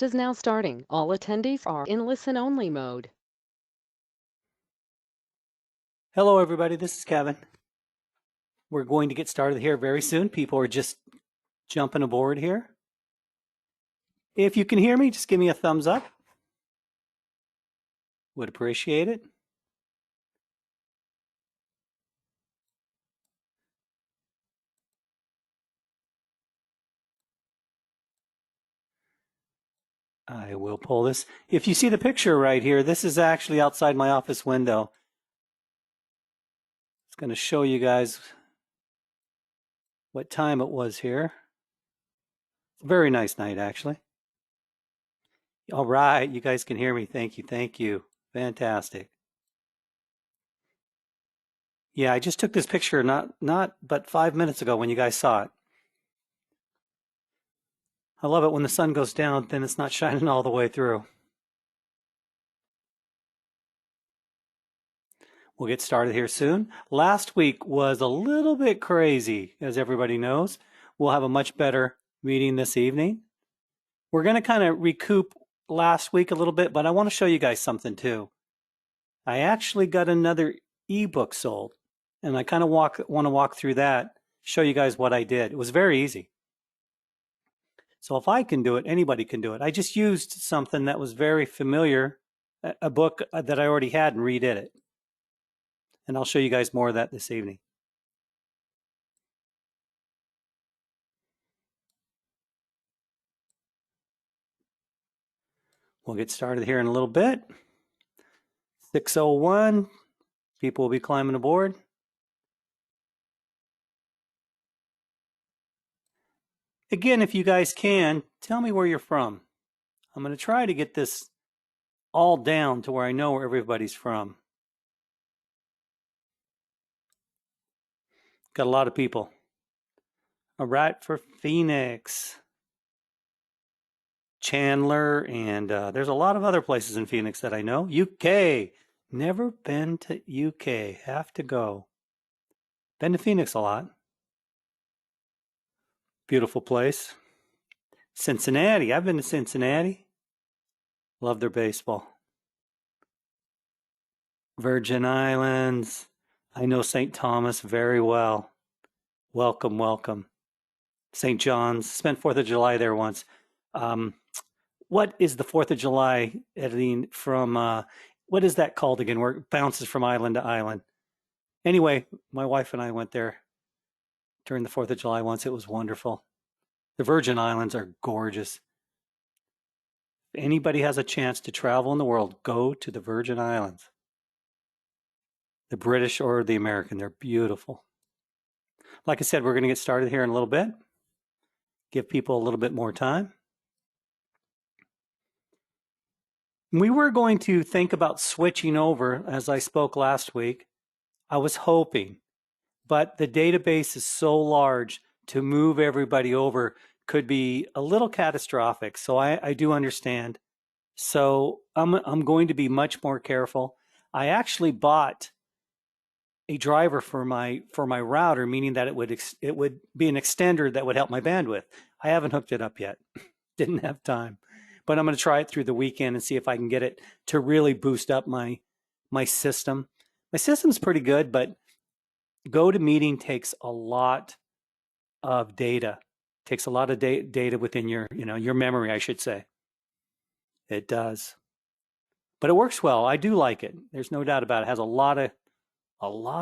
broadcast is now starting. All attendees are in listen-only mode. Hello, everybody. This is Kevin. We're going to get started here very soon. People are just jumping aboard here. If you can hear me, just give me a thumbs up. Would appreciate it. I will pull this. If you see the picture right here, this is actually outside my office window. It's going to show you guys what time it was here. It's a very nice night, actually. All right, you guys can hear me. Thank you. Thank you. Fantastic. Yeah, I just took this picture not but 5 minutes ago when you guys saw it. I love it when the sun goes down, then it's not shining all the way through. We'll get started here soon. Last week was a little bit crazy, as everybody knows. We'll have a much better meeting this evening. We're going to kind of recoup last week a little bit, but I want to show you guys something too. I actually got another ebook sold, and I kind of want to walk through that, show you guys what I did. It was very easy. So if I can do it, anybody can do it. I just used something that was very familiar, a book that I already had, and redid it. And I'll show you guys more of that this evening. We'll get started here in a little bit. 6:01, people will be climbing aboard. Again, if you guys can, tell me where you're from. I'm going to try to get this all down to where I know where everybody's from. Got a lot of people. All right, for Phoenix, Chandler, and there's a lot of other places in Phoenix that I know. UK, never been to UK, have to go. Been to Phoenix a lot. Beautiful place. Cincinnati, I've been to Cincinnati. Love their baseball. Virgin Islands, I know St. Thomas very well. Welcome, welcome. St. John's, spent 4th of July there once. What is the 4th of July editing from, what is that called again, where it bounces from island to island? Anyway, my wife and I went there during the 4th of July once. It was wonderful. The Virgin Islands are gorgeous. If anybody has a chance to travel in the world, go to the Virgin Islands. The British or the American, they're beautiful. Like I said, we're going to get started here in a little bit. Give people a little bit more time. We were going to think about switching over, as I spoke last week. I was hoping, but the database is so large, to move everybody over could be a little catastrophic. So I do understand. So I'm going to be much more careful. I actually bought a driver for my router, meaning that it would be an extender that would help my bandwidth. I haven't hooked it up yet. Didn't have time. But I'm going to try it through the weekend and see if I can get it to really boost up my system. My system's pretty good, but GoToMeeting takes a lot of data. It takes a lot of data within your memory, I should say. It does. But it works well. I do like it. There's no doubt about it. It has a lot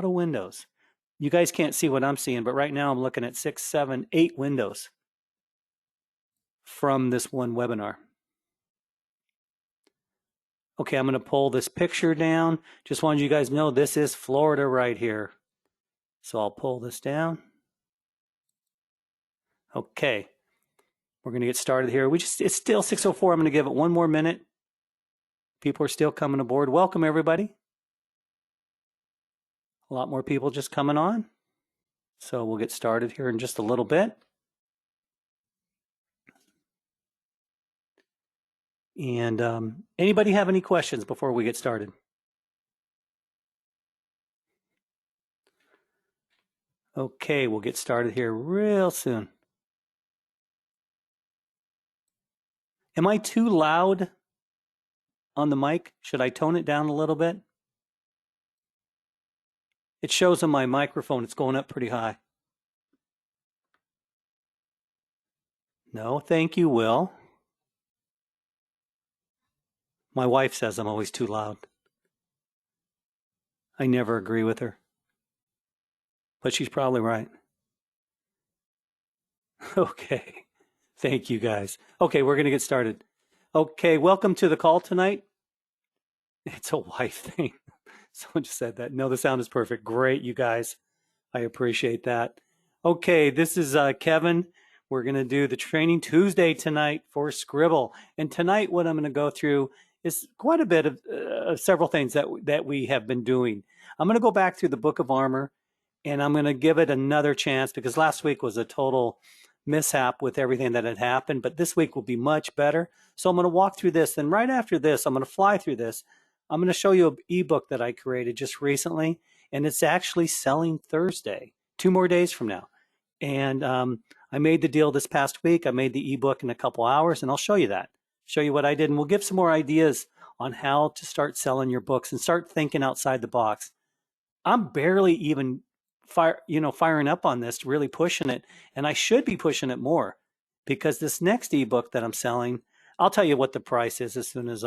of windows. You guys can't see what I'm seeing, but right now I'm looking at 6, 7, 8 windows from this one webinar. Okay, I'm going to pull this picture down. Just wanted you guys to know this is Florida right here. So I'll pull this down. Okay, we're going to get started here. It's still 6:04. I'm going to give it one more minute. People are still coming aboard. Welcome, everybody. A lot more people just coming on. So we'll get started here in just a little bit. And anybody have any questions before we get started? Okay, we'll get started here real soon. Am I too loud on the mic? Should I tone it down a little bit? It shows on my microphone it's going up pretty high. No, thank you, Will. My wife says I'm always too loud. I never agree with her, but she's probably right. Okay, thank you guys. Okay, we're going to get started. Okay, welcome to the call tonight. It's a wife thing. Someone just said that. No, the sound is perfect. Great, you guys. I appreciate that. Okay, this is Kevin. We're going to do the Training Tuesday tonight for Sqribble. And tonight what I'm going to go through is quite a bit of several things that we have been doing. I'm going to go back through the Book of Armor, and I'm going to give it another chance because last week was a total mishap with everything that had happened, but this week will be much better. So I'm going to walk through this, and right after this, I'm going to fly through this. I'm going to show you an ebook that I created just recently, and it's actually selling Thursday, 2 more days from now. And I made the deal this past week. I made the ebook in a couple hours, and I'll show you that, show you what I did, and we'll give some more ideas on how to start selling your books and start thinking outside the box. I'm barely even firing up on this, really pushing it, and I should be pushing it more because this next ebook that I'm selling, I'll tell you what the price is as soon as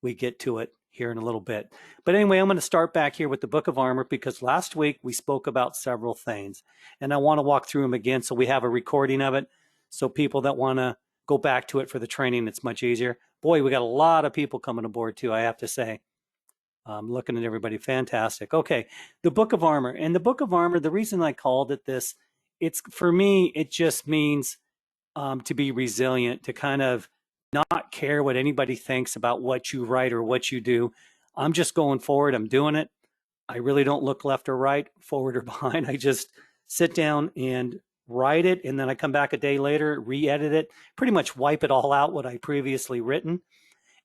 we get to it here in a little bit. But anyway, I'm going to start back here with the Book of Armor because last week we spoke about several things, and I want to walk through them again so we have a recording of it, so people that want to go back to it for the training, it's much easier. Boy, we got a lot of people coming aboard too, I have to say. I'm looking at everybody. Fantastic. Okay, the Book of Armor. And the Book of Armor, the reason I called it this, it's for me, it just means to be resilient, to kind of not care what anybody thinks about what you write or what you do. I'm just going forward. I'm doing it. I really don't look left or right, forward or behind. I just sit down and write it, and then I come back a day later, re-edit it, pretty much wipe it all out what I previously written,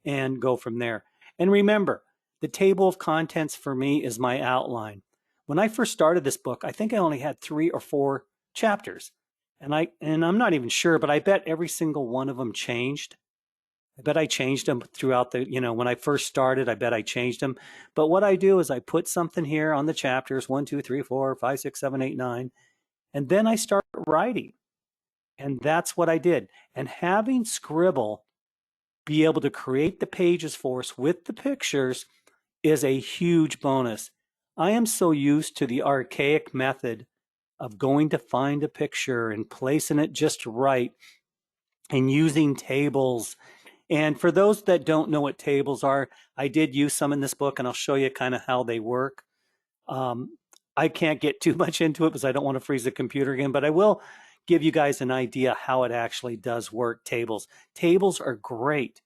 and go from there. And remember, the table of contents for me is my outline. When I first started this book, I think I only had 3 or 4 chapters. And I'm not even sure, but I bet every single one of them changed. I bet I changed them throughout when I first started, I bet I changed them. But what I do is I put something here on the chapters, 1, 2, 3, 4, 5, 6, 7, 8, 9, and then I start writing. And that's what I did. And having Sqribble be able to create the pages for us with the pictures is a huge bonus. I am so used to the archaic method of going to find a picture and placing it just right and using tables. And for those that don't know what tables are, I did use some in this book, and I'll show you kind of how they work. I can't get too much into it because I don't want to freeze the computer again, but I will give you guys an idea how it actually does work, tables. Tables are great.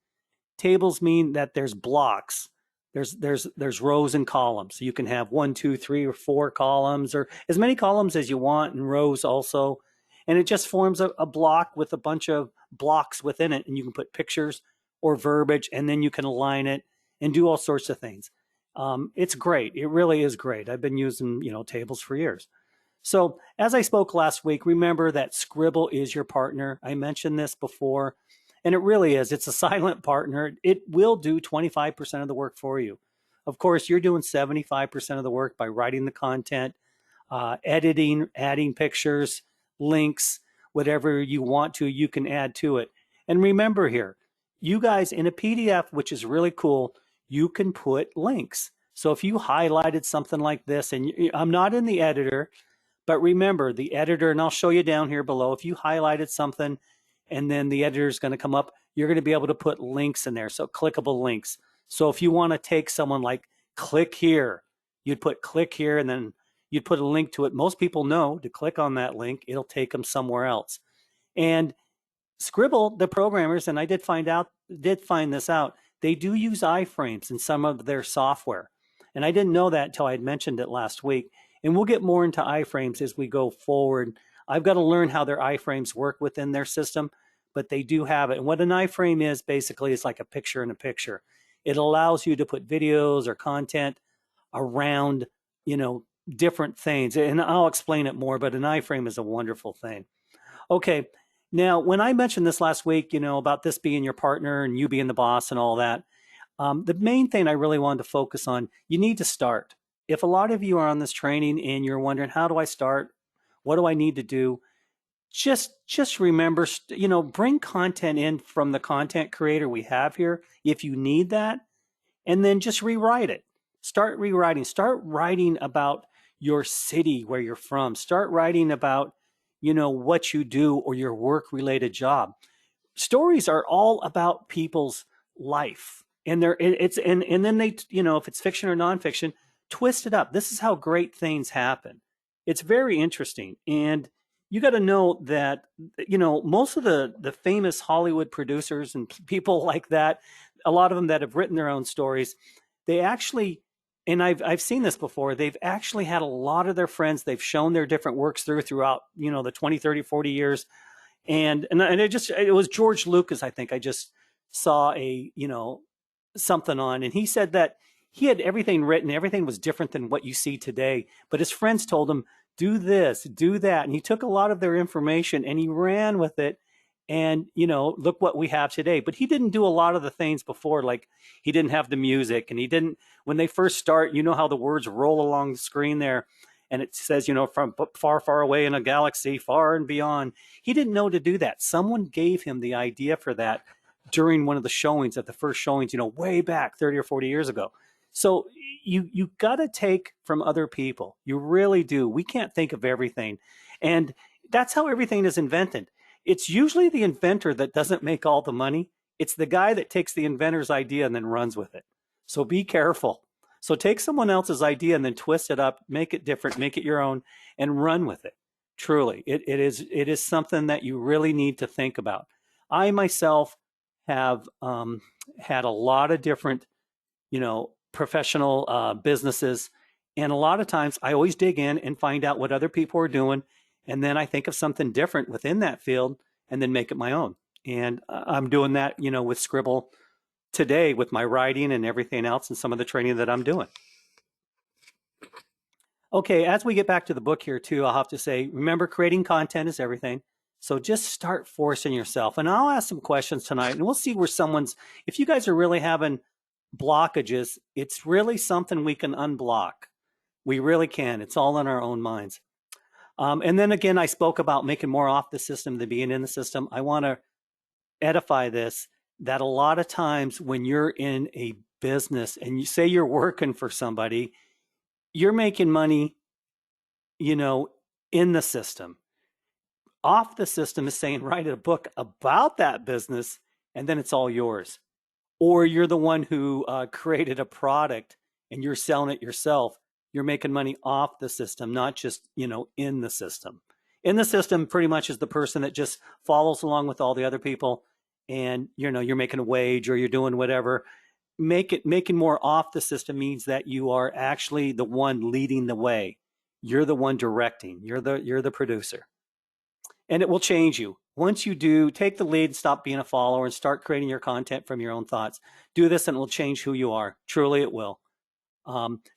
Tables mean that there's blocks. There's rows and columns. So you can have 1, 2, 3, or 4 columns, or as many columns as you want, and rows also. And it just forms a block with a bunch of blocks within it, and you can put pictures or verbiage, and then you can align it and do all sorts of things. It's great. It really is great. I've been using tables for years. So as I spoke last week, remember that Sqribble is your partner. I mentioned this before. And it really is. It's a silent partner. It will do 25% of the work for you. Of course, you're doing 75% of the work by writing the content, editing, adding pictures, links, whatever you want to, you can add to it. And remember here, you guys in a PDF, which is really cool, you can put links. So if you highlighted something like this, and I'm not in the editor, but remember the editor, and I'll show you down here below, if you highlighted something, and then the editor is going to come up, you're going to be able to put links in there, so clickable links. So if you want to take someone like click here, you'd put click here, and then you'd put a link to it. Most people know to click on that link, it'll take them somewhere else. And Sqribble, the programmers, and I did find this out, they do use iframes in some of their software. And I didn't know that until I had mentioned it last week. And we'll get more into iframes as we go forward. I've got to learn how their iframes work within their system, but they do have it. And what an iframe is basically is like a picture in a picture. It allows you to put videos or content around, different things. And I'll explain it more, but an iframe is a wonderful thing. Okay, Now, when I mentioned this last week, about this being your partner and you being the boss and all that, the main thing I really wanted to focus on, you need to start. If a lot of you are on this training and you're wondering, how do I start? What do I need to do? Just remember, bring content in from the content creator we have here if you need that, and then just rewrite it. Start rewriting. Start writing about your city where you're from. Start writing about, what you do or your work related job. Stories are all about people's life, and then they, if it's fiction or nonfiction, twist it up. This is how great things happen. It's very interesting, and you got to know that most of the famous Hollywood producers and people like that, a lot of them that have written their own stories, they actually, and I've seen this before, they've actually had a lot of their friends they've shown their different works throughout the 20, 30, 40 years. And it was George Lucas, I think I just saw something on, and he said that he had everything written, everything was different than what you see today, but his friends told him, do this, do that, and he took a lot of their information and he ran with it, and look what we have today. But he didn't do a lot of the things before, like he didn't have the music, and he didn't, when they first start, how the words roll along the screen there, and it says, from far, far away in a galaxy, far and beyond. He didn't know to do that. Someone gave him the idea for that during one of the showings, at the first showings, way back 30 or 40 years ago. So you got to take from other people. You really do. We can't think of everything. And that's how everything is invented. It's usually the inventor that doesn't make all the money. It's the guy that takes the inventor's idea and then runs with it. So be careful. So take someone else's idea and then twist it up, make it different, make it your own, and run with it. Truly, it is something that you really need to think about. I myself have had a lot of different, professional businesses, and a lot of times I always dig in and find out what other people are doing, and then I think of something different within that field, and then make it my own. And I'm doing that, with Sqribble today with my writing and everything else and some of the training that I'm doing. Okay, as we get back to the book here too, I'll have to say, remember, creating content is everything. So just start forcing yourself. And I'll ask some questions tonight, and we'll see where if you guys are really having blockages, it's really something we can unblock. We really can. It's all in our own minds. And then again, I spoke about making more off the system than being in the system. I want to edify this, that a lot of times when you're in a business and you say you're working for somebody, you're making money, in the system. Off the system is saying, write a book about that business, and then it's all yours. Or you're the one who created a product and you're selling it yourself. You're making money off the system, not just, in the system. In the system pretty much is the person that just follows along with all the other people, and you're making a wage or you're doing whatever. Making more off the system means that you are actually the one leading the way. You're the one directing. You're the producer. And it will change you. Once you do, take the lead, stop being a follower, and start creating your content from your own thoughts. Do this and it will change who you are. Truly it will.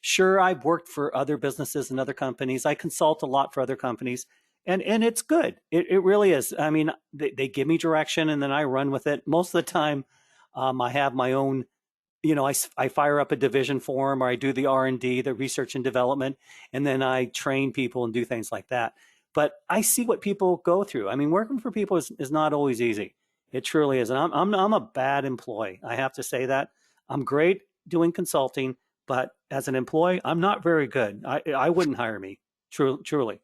Sure, I've worked for other businesses and other companies. I consult a lot for other companies. And it's good. It really is. I mean, they give me direction and then I run with it. Most of the time, I have my own, I fire up a division for them, or I do the R&D, the research and development, and then I train people and do things like that. But I see what people go through. I mean, working for people is not always easy. It truly is. And I'm a bad employee. I have to say that. I'm great doing consulting, but as an employee, I'm not very good. I wouldn't hire me, truly.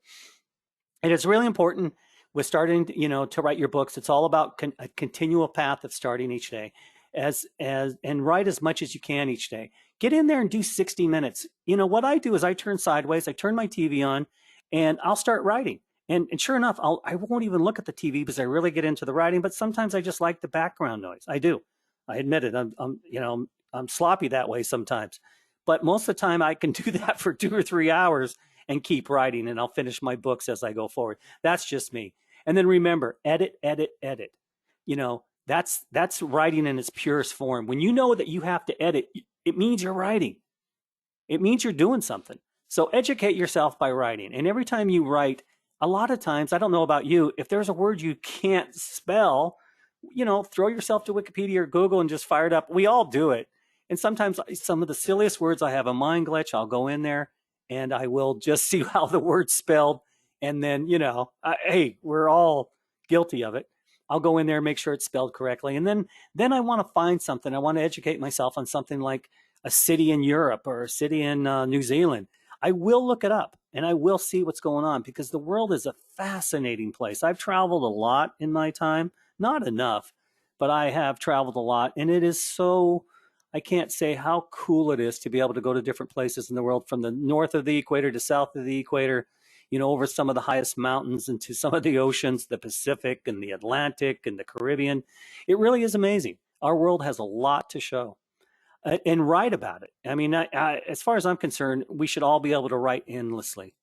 And it's really important with starting, to write your books. It's all about a continual path of starting each day, and write as much as you can each day. Get in there and do 60 minutes. What I do is I turn sideways, I turn my TV on, and I'll start writing. And sure enough, I won't even look at the TV because I really get into the writing. But sometimes I just like the background noise. I do. I admit it. I'm sloppy that way sometimes. But most of the time, I can do that for 2 or 3 hours and keep writing, and I'll finish my books as I go forward. That's just me. And then remember, edit, edit, edit. That's writing in its purest form. When you know that you have to edit, it means you're writing. It means you're doing something. So educate yourself by writing. And every time you write, a lot of times, I don't know about you, if there's a word you can't spell, throw yourself to Wikipedia or Google and just fire it up. We all do it. And sometimes some of the silliest words, I have a mind glitch. I'll go in there and I will just see how the word's spelled. And then, hey, we're all guilty of it. I'll go in there, make sure it's spelled correctly. And then I want to find something. I want to educate myself on something like a city in Europe or a city in New Zealand. I will look it up and I will see what's going on because the world is a fascinating place. I've traveled a lot in my time, not enough, but I have traveled a lot. And it is so, I can't say how cool it is to be able to go to different places in the world from the north of the equator to south of the equator, over some of the highest mountains into some of the oceans, the Pacific and the Atlantic and the Caribbean. It really is amazing. Our world has a lot to show and write about it. I mean, as far as I'm concerned, we should all be able to write endlessly.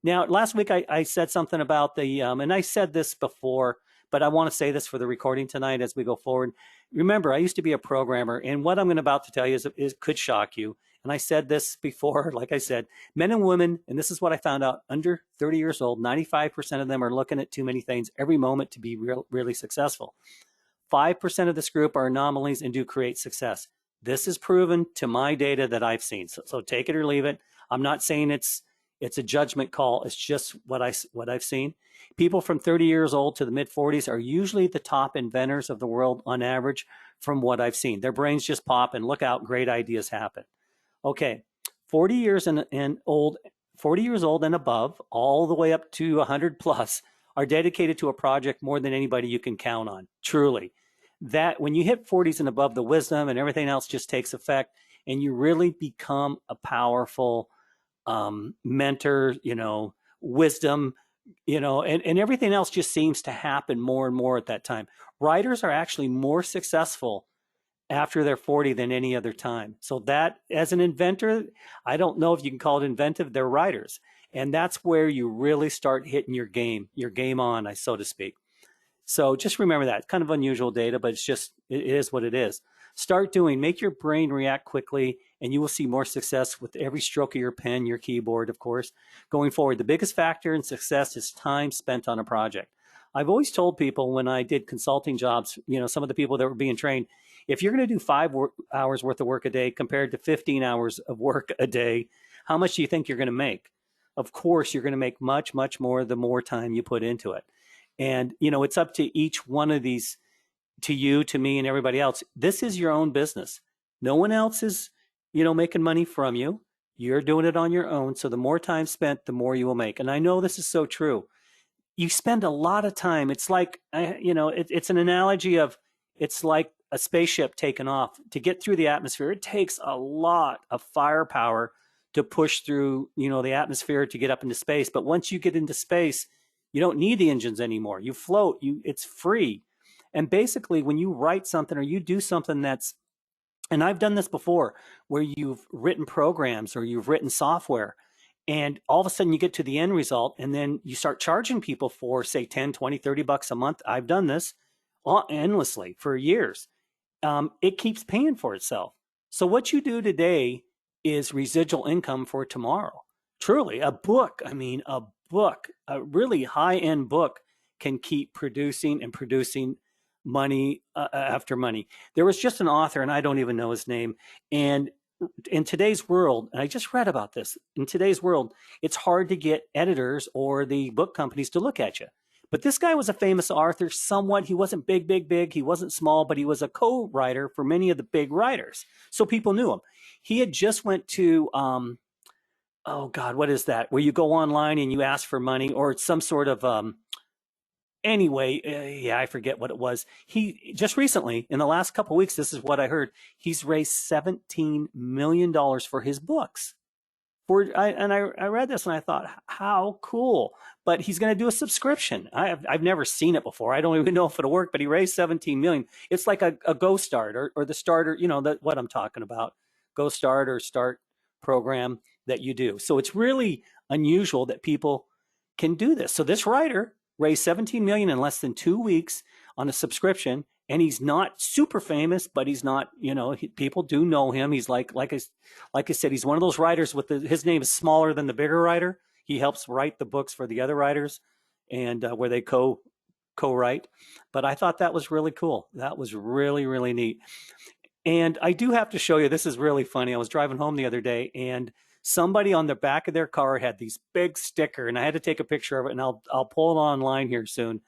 Now, last week I said something about and I said this before, but I want to say this for the recording tonight as we go forward. Remember, I used to be a programmer, and what I'm about to tell you could shock you. And I said this before, like I said, men and women, and this is what I found out, under 30 years old, 95% of them are looking at too many things every moment to be really successful. 5% of this group are anomalies and do create success. This is proven to my data that I've seen. So take it or leave it. I'm not saying it's a judgment call. It's just what I've seen. People from 30 years old to the mid 40s are usually the top inventors of the world on average from what I've seen. Their brains just pop and look out, great ideas happen. Okay, 40 years old and above, all the way up to 100 plus, are dedicated to a project more than anybody you can count on, truly. That when you hit 40s and above, the wisdom and everything else just takes effect, and you really become a powerful mentor, wisdom, and everything else just seems to happen more and more at that time. Writers are actually more successful after they're 40 than any other time. So that, as an inventor, I don't know if you can call it inventive, they're writers. And that's where you really start hitting your game on, so to speak. So just remember that. It's kind of unusual data, but it is what it is. Make your brain react quickly, and you will see more success with every stroke of your pen, your keyboard, of course. Going forward, the biggest factor in success is time spent on a project. I've always told people when I did consulting jobs, some of the people that were being trained, if you're going to do 5 hours worth of work a day compared to 15 hours of work a day, how much do you think you're going to make? Of course, you're going to make much, much more the more time you put into it. And, it's up to each one of these, to you, to me, and everybody else. This is your own business. No one else is, making money from you. You're doing it on your own. So the more time spent, the more you will make. And I know this is so true. You spend a lot of time. It's like, it's an analogy of, it's like a spaceship taking off. To get through the atmosphere, it takes a lot of firepower to push through, the atmosphere to get up into space. But once you get into space, you don't need the engines anymore. You float, it's free. And basically, when you write something or you do something and I've done this before, where you've written programs or you've written software, and all of a sudden you get to the end result, and then you start charging people for, say, 10, 20, 30 bucks a month. I've done this endlessly for years. It keeps paying for itself. So what you do today is residual income for tomorrow. Truly, a book, a really high-end book can keep producing and producing money after money. There was just an author, and I don't even know his name, and in today's world, and I just read about this, in today's world, it's hard to get editors or the book companies to look at you. But this guy was a famous author somewhat. He wasn't big. He wasn't small, but he was a co-writer for many of the big writers. So people knew him. He had just went to, oh God, what is that? Where you go online and you ask for money, or it's some sort of, I forget what it was. He just recently, in the last couple of weeks, this is what I heard, he's raised $17 million for his books. I read this and I thought, how cool. But he's going to do a subscription. I've never seen it before. I don't even know if it'll work, but he raised 17 million. It's like a Go Start or the starter, what I'm talking about. Go Start or Start program that you do. So it's really unusual that people can do this. So this writer raised 17 million in less than 2 weeks on a subscription, and he's not super famous, but he's not, people do know him. He's like I said, he's one of those writers his name is smaller than the bigger writer. He helps write the books for the other writers. and where they co-write. But I thought that was really cool. That was really, really neat. And I do have to show you, this is really funny. I was driving home the other day and somebody on the back of their car had these big sticker, and I had to take a picture of it, and I'll pull it online here soon,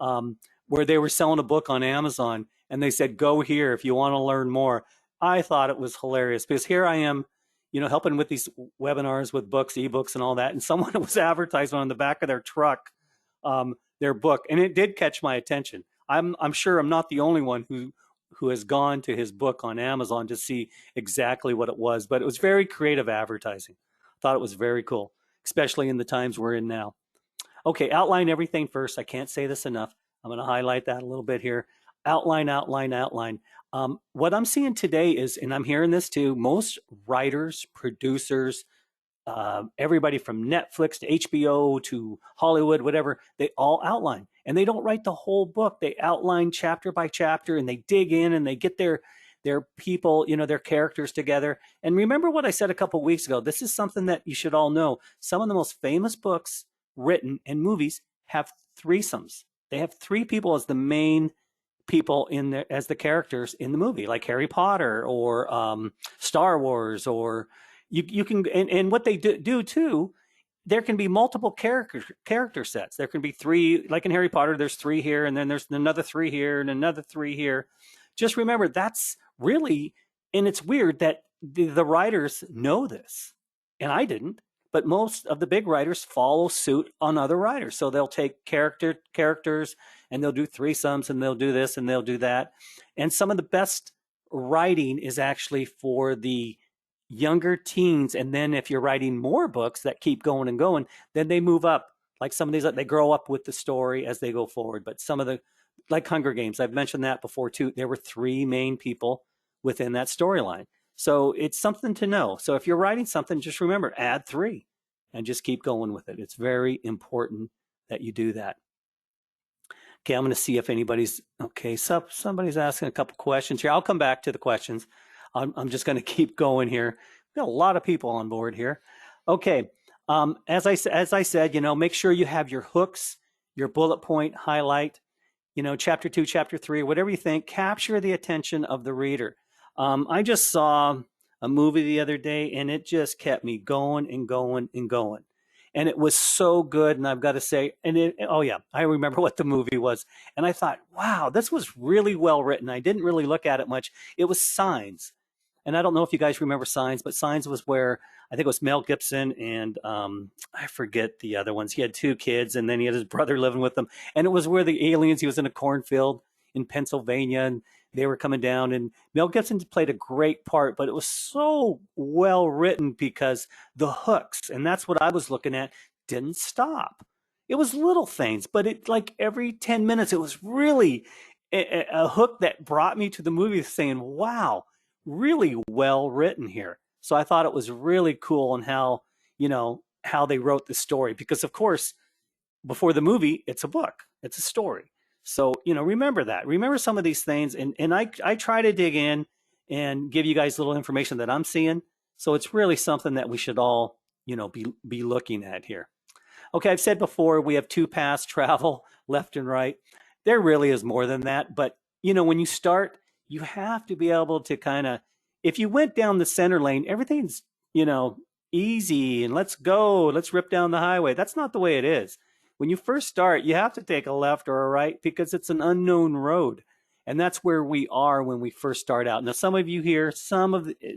um, where they were selling a book on Amazon, and they said, "Go here if you want to learn more." I thought it was hilarious because here I am, helping with these webinars with books, ebooks, and all that, and someone was advertising on the back of their truck their book, and it did catch my attention. I'm sure I'm not the only one who has gone to his book on Amazon to see exactly what it was, but it was very creative advertising. I thought it was very cool, especially in the times we're in now. Okay, outline everything first. I can't say this enough. I'm going to highlight that a little bit here. Outline, outline, outline. What I'm seeing today is, and I'm hearing this too, most writers, producers, everybody from Netflix to HBO to Hollywood, whatever, they all outline. And they don't write the whole book. They outline chapter by chapter, and they dig in and they get their people, their characters together. And remember what I said a couple of weeks ago. This is something that you should all know. Some of the most famous books written and movies have threesomes. They have three people as the main people as the characters in the movie, like Harry Potter or Star Wars, or you can, and what they do too, there can be multiple character sets. There can be three, like in Harry Potter, there's three here, and then there's another three here, and another three here. Just remember, that's really, and it's weird that the writers know this, and I didn't, but most of the big writers follow suit on other writers. So they'll take characters, and they'll do threesomes, and they'll do this, and they'll do that. And some of the best writing is actually for the younger teens, and then if you're writing more books that keep going and going, then they move up. Like some of these, they grow up with the story as they go forward. But some of the, like Hunger Games, I've mentioned that before too. There were three main people within that storyline. So it's something to know. So if you're writing something, just remember, add three and just keep going with it. It's very important that you do that. Okay, I'm going to see if anybody's, okay, so somebody's asking a couple questions here. I'll come back to the questions. I'm just going to keep going here. We've got a lot of people on board here. Okay, as I said, make sure you have your hooks, your bullet point, highlight, chapter 2, chapter 3, whatever you think. Capture the attention of the reader. I just saw a movie the other day, and it just kept me going and going and going. And it was so good, and I've got to say, oh yeah, I remember what the movie was. And I thought, wow, this was really well written. I didn't really look at it much. It was Signs. And I don't know if you guys remember Signs, but Signs was where I think it was Mel Gibson and I forget the other ones. He had two kids, and then he had his brother living with them. And it was where the aliens, he was in a cornfield in Pennsylvania, and they were coming down. And Mel Gibson played a great part, but it was so well written because the hooks, and that's what I was looking at, didn't stop. It was little things, but it, like every 10 minutes, it was really a hook that brought me to the movie saying, wow, really well written here. So I thought it was really cool on how they wrote the story, because of course before the movie it's a book, it's a story. So remember that, remember some of these things, and I try to dig in and give you guys little information that I'm seeing. So it's really something that we should all be looking at here. Okay, I've said before, we have two paths, travel left and right. There really is more than that, but when you start, you have to be able to kind of, if you went down the center lane, everything's, easy and let's go, let's rip down the highway. That's not the way it is. When you first start, you have to take a left or a right because it's an unknown road. And that's where we are when we first start out. Now, some of you here,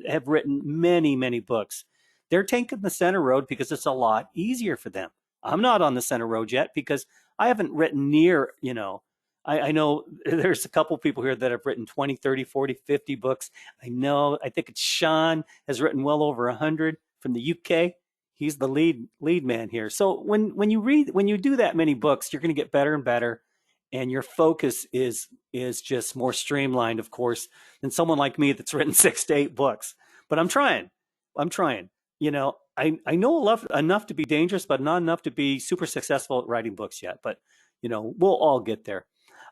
have written many, many books. They're taking the center road because it's a lot easier for them. I'm not on the center road yet because I haven't written near, I know there's a couple people here that have written 20, 30, 40, 50 books. I think it's Sean has written well over 100 from the UK. He's the lead man here. So when you do that many books, you're going to get better and better, and your focus is just more streamlined, of course, than someone like me that's written 6 to 8 books. But I'm trying. I know enough to be dangerous, but not enough to be super successful at writing books yet. But we'll all get there.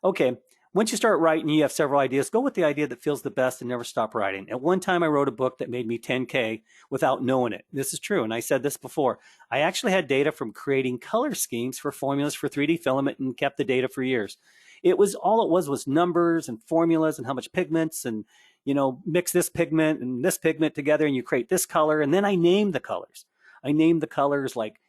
Okay, once you start writing, you have several ideas. Go with the idea that feels the best and never stop writing. At one time, I wrote a book that made me 10K without knowing it. This is true, and I said this before. I actually had data from creating color schemes for formulas for 3D filament and kept the data for years. It was numbers and formulas and how much pigments and, mix this pigment and this pigment together and you create this color. And then I named the colors. I named the colors like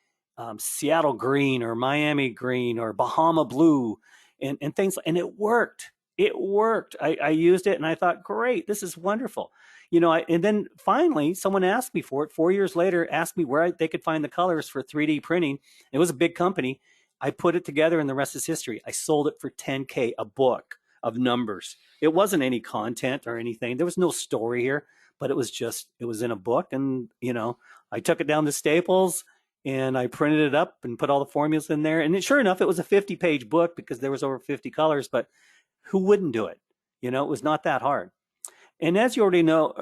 Seattle green or Miami green or Bahama blue and things. And it worked. It worked. I used it and I thought, great, this is wonderful. And then finally, someone asked me for it 4 years later, asked me where they could find the colors for 3D printing. It was a big company. I put it together and the rest is history. I sold it for 10K, a book of numbers. It wasn't any content or anything. There was no story here, but it was in a book. And, I took it down to Staples and I printed it up and put all the formulas in there. And sure enough, it was a 50-page book because there was over 50 colors, but who wouldn't do it? It was not that hard. And as you already know,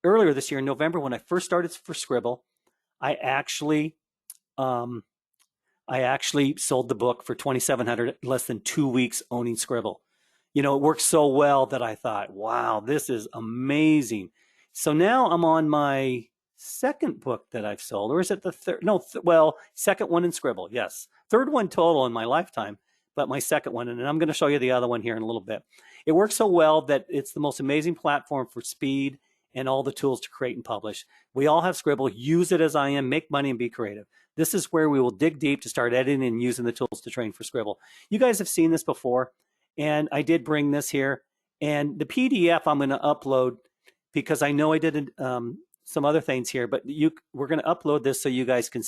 earlier this year in November, when I first started for Sqribble, I actually sold the book for $2,700 less than 2 weeks owning Sqribble. It worked so well that I thought, wow, this is amazing. So now I'm on my second book that I've sold, or is it the third? No, second one in Sqribble. Yes. Third one total in my lifetime, but my second one. And I'm going to show you the other one here in a little bit. It works so well that it's the most amazing platform for speed and all the tools to create and publish. We all have Sqribble. Use it as I am. Make money and be creative. This is where we will dig deep to start editing and using the tools to train for Sqribble. You guys have seen this before, and I did bring this here. And the PDF I'm going to upload because I know I did some other things here, but we're going to upload this so you guys can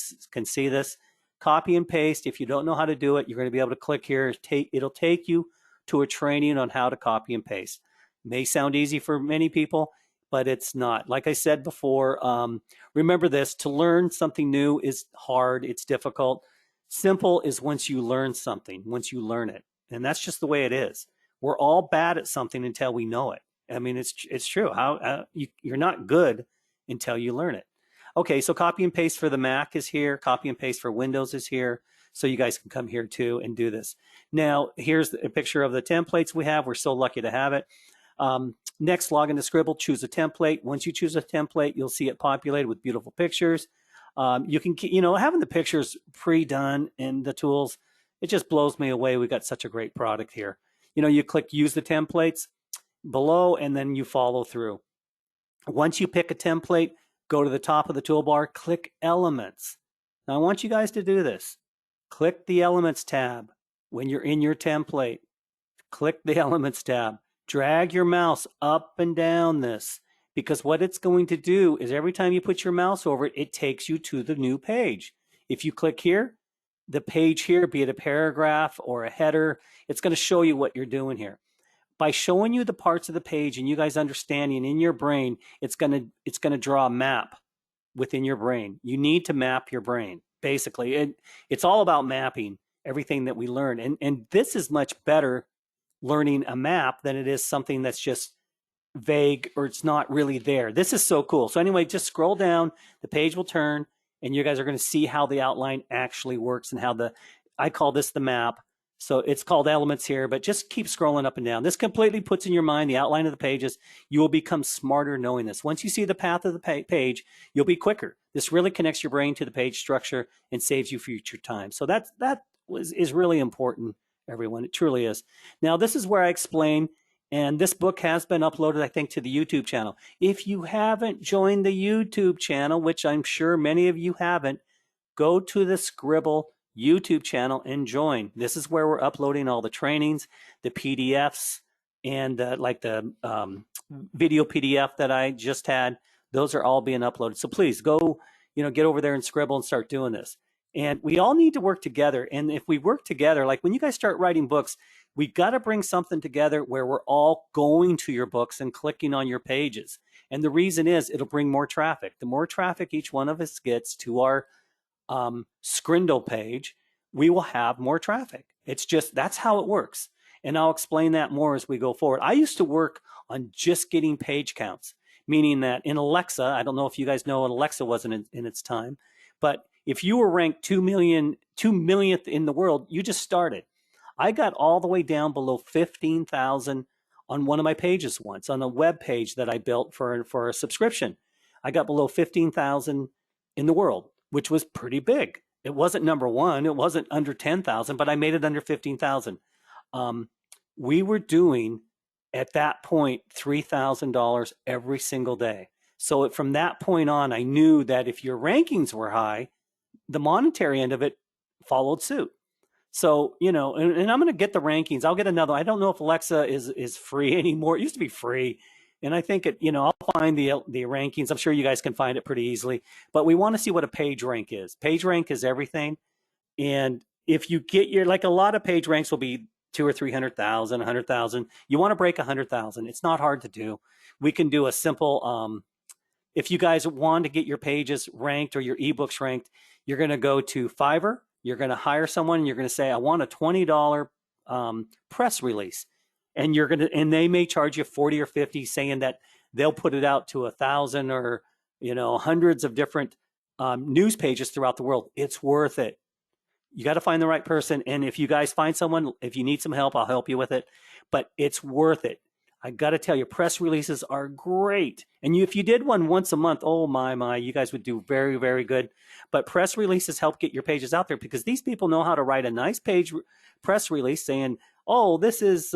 see this. Copy and paste. If you don't know how to do it, you're going to be able to click here. It'll take you to a training on how to copy and paste. May sound easy for many people, but it's not. Like I said before, remember this, to learn something new is hard, it's difficult. Simple is once you learn something, once you learn it. And that's just the way it is. We're all bad at something until we know it. I mean, it's true. You're not good until you learn it. Okay, so copy and paste for the Mac is here. Copy and paste for Windows is here. So you guys can come here too and do this. Now, here's a picture of the templates we have. We're so lucky to have it. Next, log into Sqribble, choose a template. Once you choose a template, you'll see it populated with beautiful pictures. You can, having the pictures pre-done in the tools, it just blows me away. We got such a great product here. You click use the templates below and then you follow through. Once you pick a template, go to the top of the toolbar, click elements. Now I want you guys to do this. Click the elements tab when you're in your template. Click the elements tab. Drag your mouse up and down this, because what it's going to do is every time you put your mouse over it, it takes you to the new page. If you click here, the page here, be it a paragraph or a header, it's going to show you what you're doing here. By showing you the parts of the page and you guys understanding in your brain, it's going to draw a map within your brain. You need to map your brain, basically. It's all about mapping everything that we learn. And this is much better learning a map than it is something that's just vague or it's not really there. This is so cool. So anyway, just scroll down, the page will turn, and you guys are going to see how the outline actually works and how I call this the map. So it's called elements here, but just keep scrolling up and down. This completely puts in your mind the outline of the pages. You will become smarter knowing this. Once you see the path of the page, you'll be quicker. This really connects your brain to the page structure and saves you future time. So that is really important, everyone. It truly is. Now, this is where I explain, and this book has been uploaded, I think, to the YouTube channel. If you haven't joined the YouTube channel, which I'm sure many of you haven't, go to the Sqribble YouTube channel and join. This is where we're uploading all the trainings, the PDFs, and like the video PDF that I just had. Those are all being uploaded. So please go, get over there in Sqribble and start doing this. And we all need to work together. And if we work together, like when you guys start writing books, we got to bring something together where we're all going to your books and clicking on your pages. And the reason is it'll bring more traffic. The more traffic each one of us gets to our Sqribble page, we will have more traffic. It's just, that's how it works. And I'll explain that more as we go forward. I used to work on just getting page counts, meaning that in Alexa, I don't know if you guys know what Alexa was in its time, but if you were ranked 2 millionth in the world, you just started. I got all the way down below 15,000 on one of my pages once, on a web page that I built for a subscription. I got below 15,000 in the world, which was pretty big. It wasn't number one, it wasn't under 10,000, but I made it under 15,000. Um, we were doing at that point $3,000 every single day. So from that point on, I knew that if your rankings were high, the monetary end of it followed suit. So, and I'm going to get the rankings. I'll get another. I don't know if Alexa is free anymore. It used to be free. And I think I'll find the rankings. I'm sure you guys can find it pretty easily. But we want to see what a page rank is. Page rank is everything. And if you get like a lot of page ranks will be 200 or 300,000, 100,000. You want to break 100,000. It's not hard to do. We can do a simple, if you guys want to get your pages ranked or your ebooks ranked, you're going to go to Fiverr. You're going to hire someone. And you're going to say, I want a $20 press release, and they may charge you 40 or 50, saying that they'll put it out to 1,000 or hundreds of different news pages throughout the world. It's worth it. You got to find the right person, and if you guys find someone, if you need some help, I'll help you with it. But it's worth it. I got to tell you, press releases are great. And if you did one once a month, oh my, you guys would do very, very good. But press releases help get your pages out there, because these people know how to write a nice press release saying, oh, this is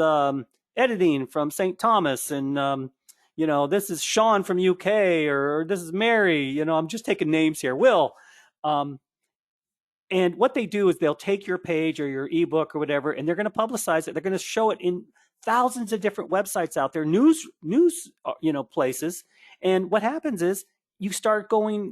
editing from St. Thomas, and this is Sean from UK, or this is Mary. I'm just taking names here. Will. And what they do is they'll take your page or your ebook or whatever, and they're going to publicize it. They're going to show it in thousands of different websites out there, news places. And what happens is you start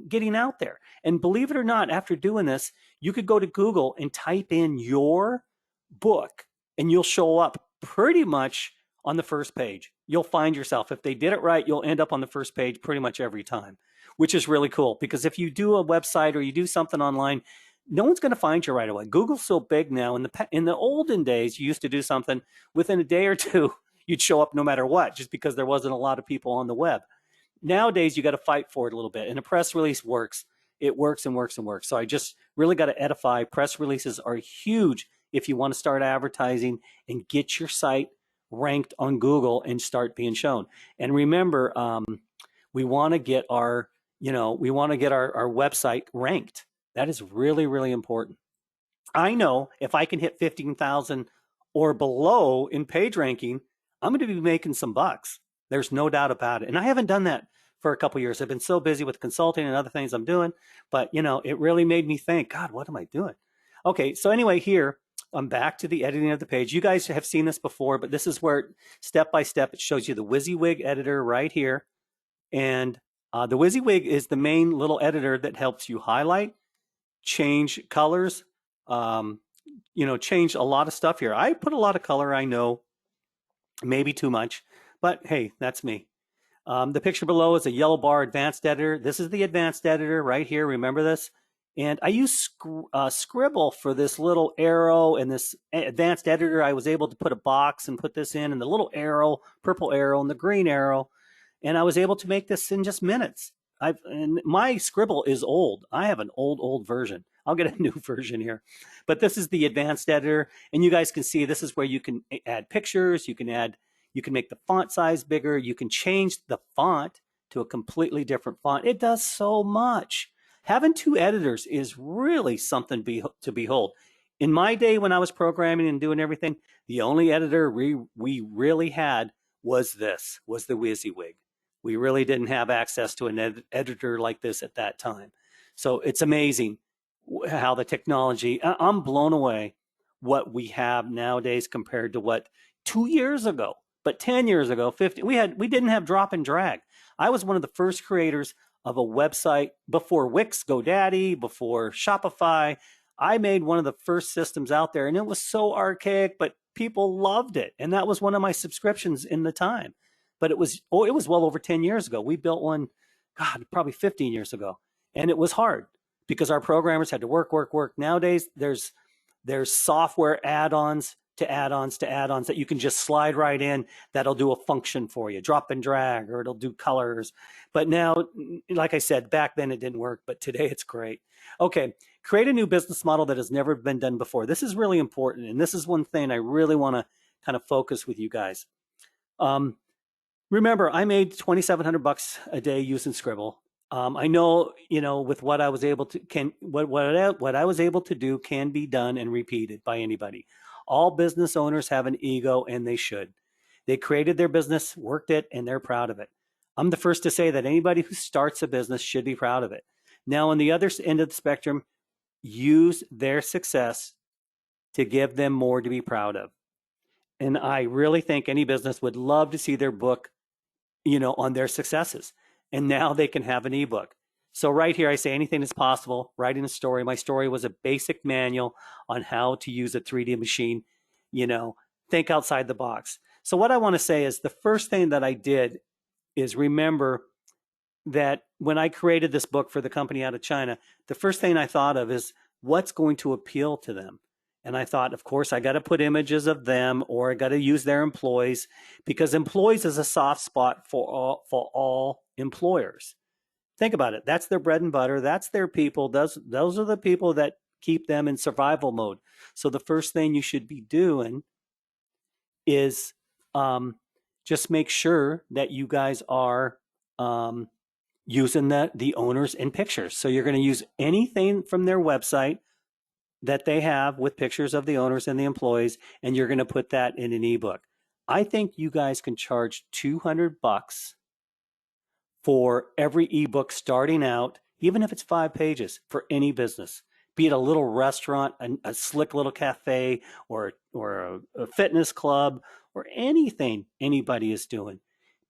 getting out there. And believe it or not, after doing this, you could go to Google and type in your book, and you'll show up pretty much on the first page. You'll find yourself, if they did it right, you'll end up on the first page pretty much every time, which is really cool. Because if you do a website or you do something online, no one's going to find you right away. Google's so big now. In the olden days, you used to do something within a day or two, you'd show up no matter what, just because there wasn't a lot of people on the web. Nowadays, you got to fight for it a little bit, and a press release works. It works and works and works. So I just really got to edify. Press releases are huge if you want to start advertising and get your site ranked on Google and start being shown. And remember, we want to get our website ranked. That is really, really important. I know if I can hit 15,000 or below in page ranking, I'm going to be making some bucks. There's no doubt about it. And I haven't done that for a couple of years. I've been so busy with consulting and other things I'm doing, but it really made me think, God, what am I doing? Okay, so anyway, here I'm back to the editing of the page. You guys have seen this before, but this is where step by step it shows you the Wysiwyg editor right here. And the Wysiwyg is the main little editor that helps you highlight, change colors, change a lot of stuff here. I put a lot of color, I know, maybe too much, but hey, that's me. The picture below is a yellow bar advanced editor. This is the advanced editor right here. Remember this? And I use Sqribble for this little arrow, and this advanced editor, I was able to put a box and put this in, and the little arrow, purple arrow and the green arrow, and I was able to make this in just minutes. And my Sqribble is old. I have an old version. I'll get a new version here. But this is the advanced editor, and you guys can see this is where you can add pictures, you can make the font size bigger, you can change the font to a completely different font. It does so much. Having two editors is really something to behold. In my day when I was programming and doing everything, the only editor we really had was the Wysiwyg. We really didn't have access to an editor like this at that time. So it's amazing how the technology, I'm blown away what we have nowadays compared to what 2 years ago, but 10 years ago, 50, we didn't have drop and drag. I was one of the first creators of a website before Wix, GoDaddy, before Shopify. I made one of the first systems out there, and it was so archaic, but people loved it. And that was one of my subscriptions in the time. But it was well over 10 years ago. We built one, God, probably 15 years ago. And it was hard because our programmers had to work. Nowadays, there's software add-ons to add-ons that you can just slide right in. That'll do a function for you, drop and drag, or it'll do colors. But now, like I said, back then it didn't work, but today it's great. Okay, create a new business model that has never been done before. This is really important, and this is one thing I really want to kind of focus with you guys. Remember, I made $2,700 a day using Sqribble. I know, with what I was able to what I was able to do can be done and repeated by anybody. All business owners have an ego, and they should. They created their business, worked it, and they're proud of it. I'm the first to say that anybody who starts a business should be proud of it. Now, on the other end of the spectrum, use their success to give them more to be proud of. And I really think any business would love to see their book, on their successes. And now they can have an ebook. So right here, I say anything is possible. Writing a story. My story was a basic manual on how to use a 3D machine. Think outside the box. So what I want to say is the first thing that I did is remember that when I created this book for the company out of China, the first thing I thought of is what's going to appeal to them. And I thought, of course, I got to put images of them, or I got to use their employees, because employees is a soft spot for all employers. Think about it. That's their bread and butter. That's their people. Those are the people that keep them in survival mode. So the first thing you should be doing is just make sure that you guys are using the owners in pictures. So you're going to use anything from their website that they have with pictures of the owners and the employees, and you're going to put that in an ebook. I think you guys can charge $200 for every ebook starting out, even if it's 5 pages, for any business, be it a little restaurant, a slick little cafe, or a fitness club, or anything anybody is doing.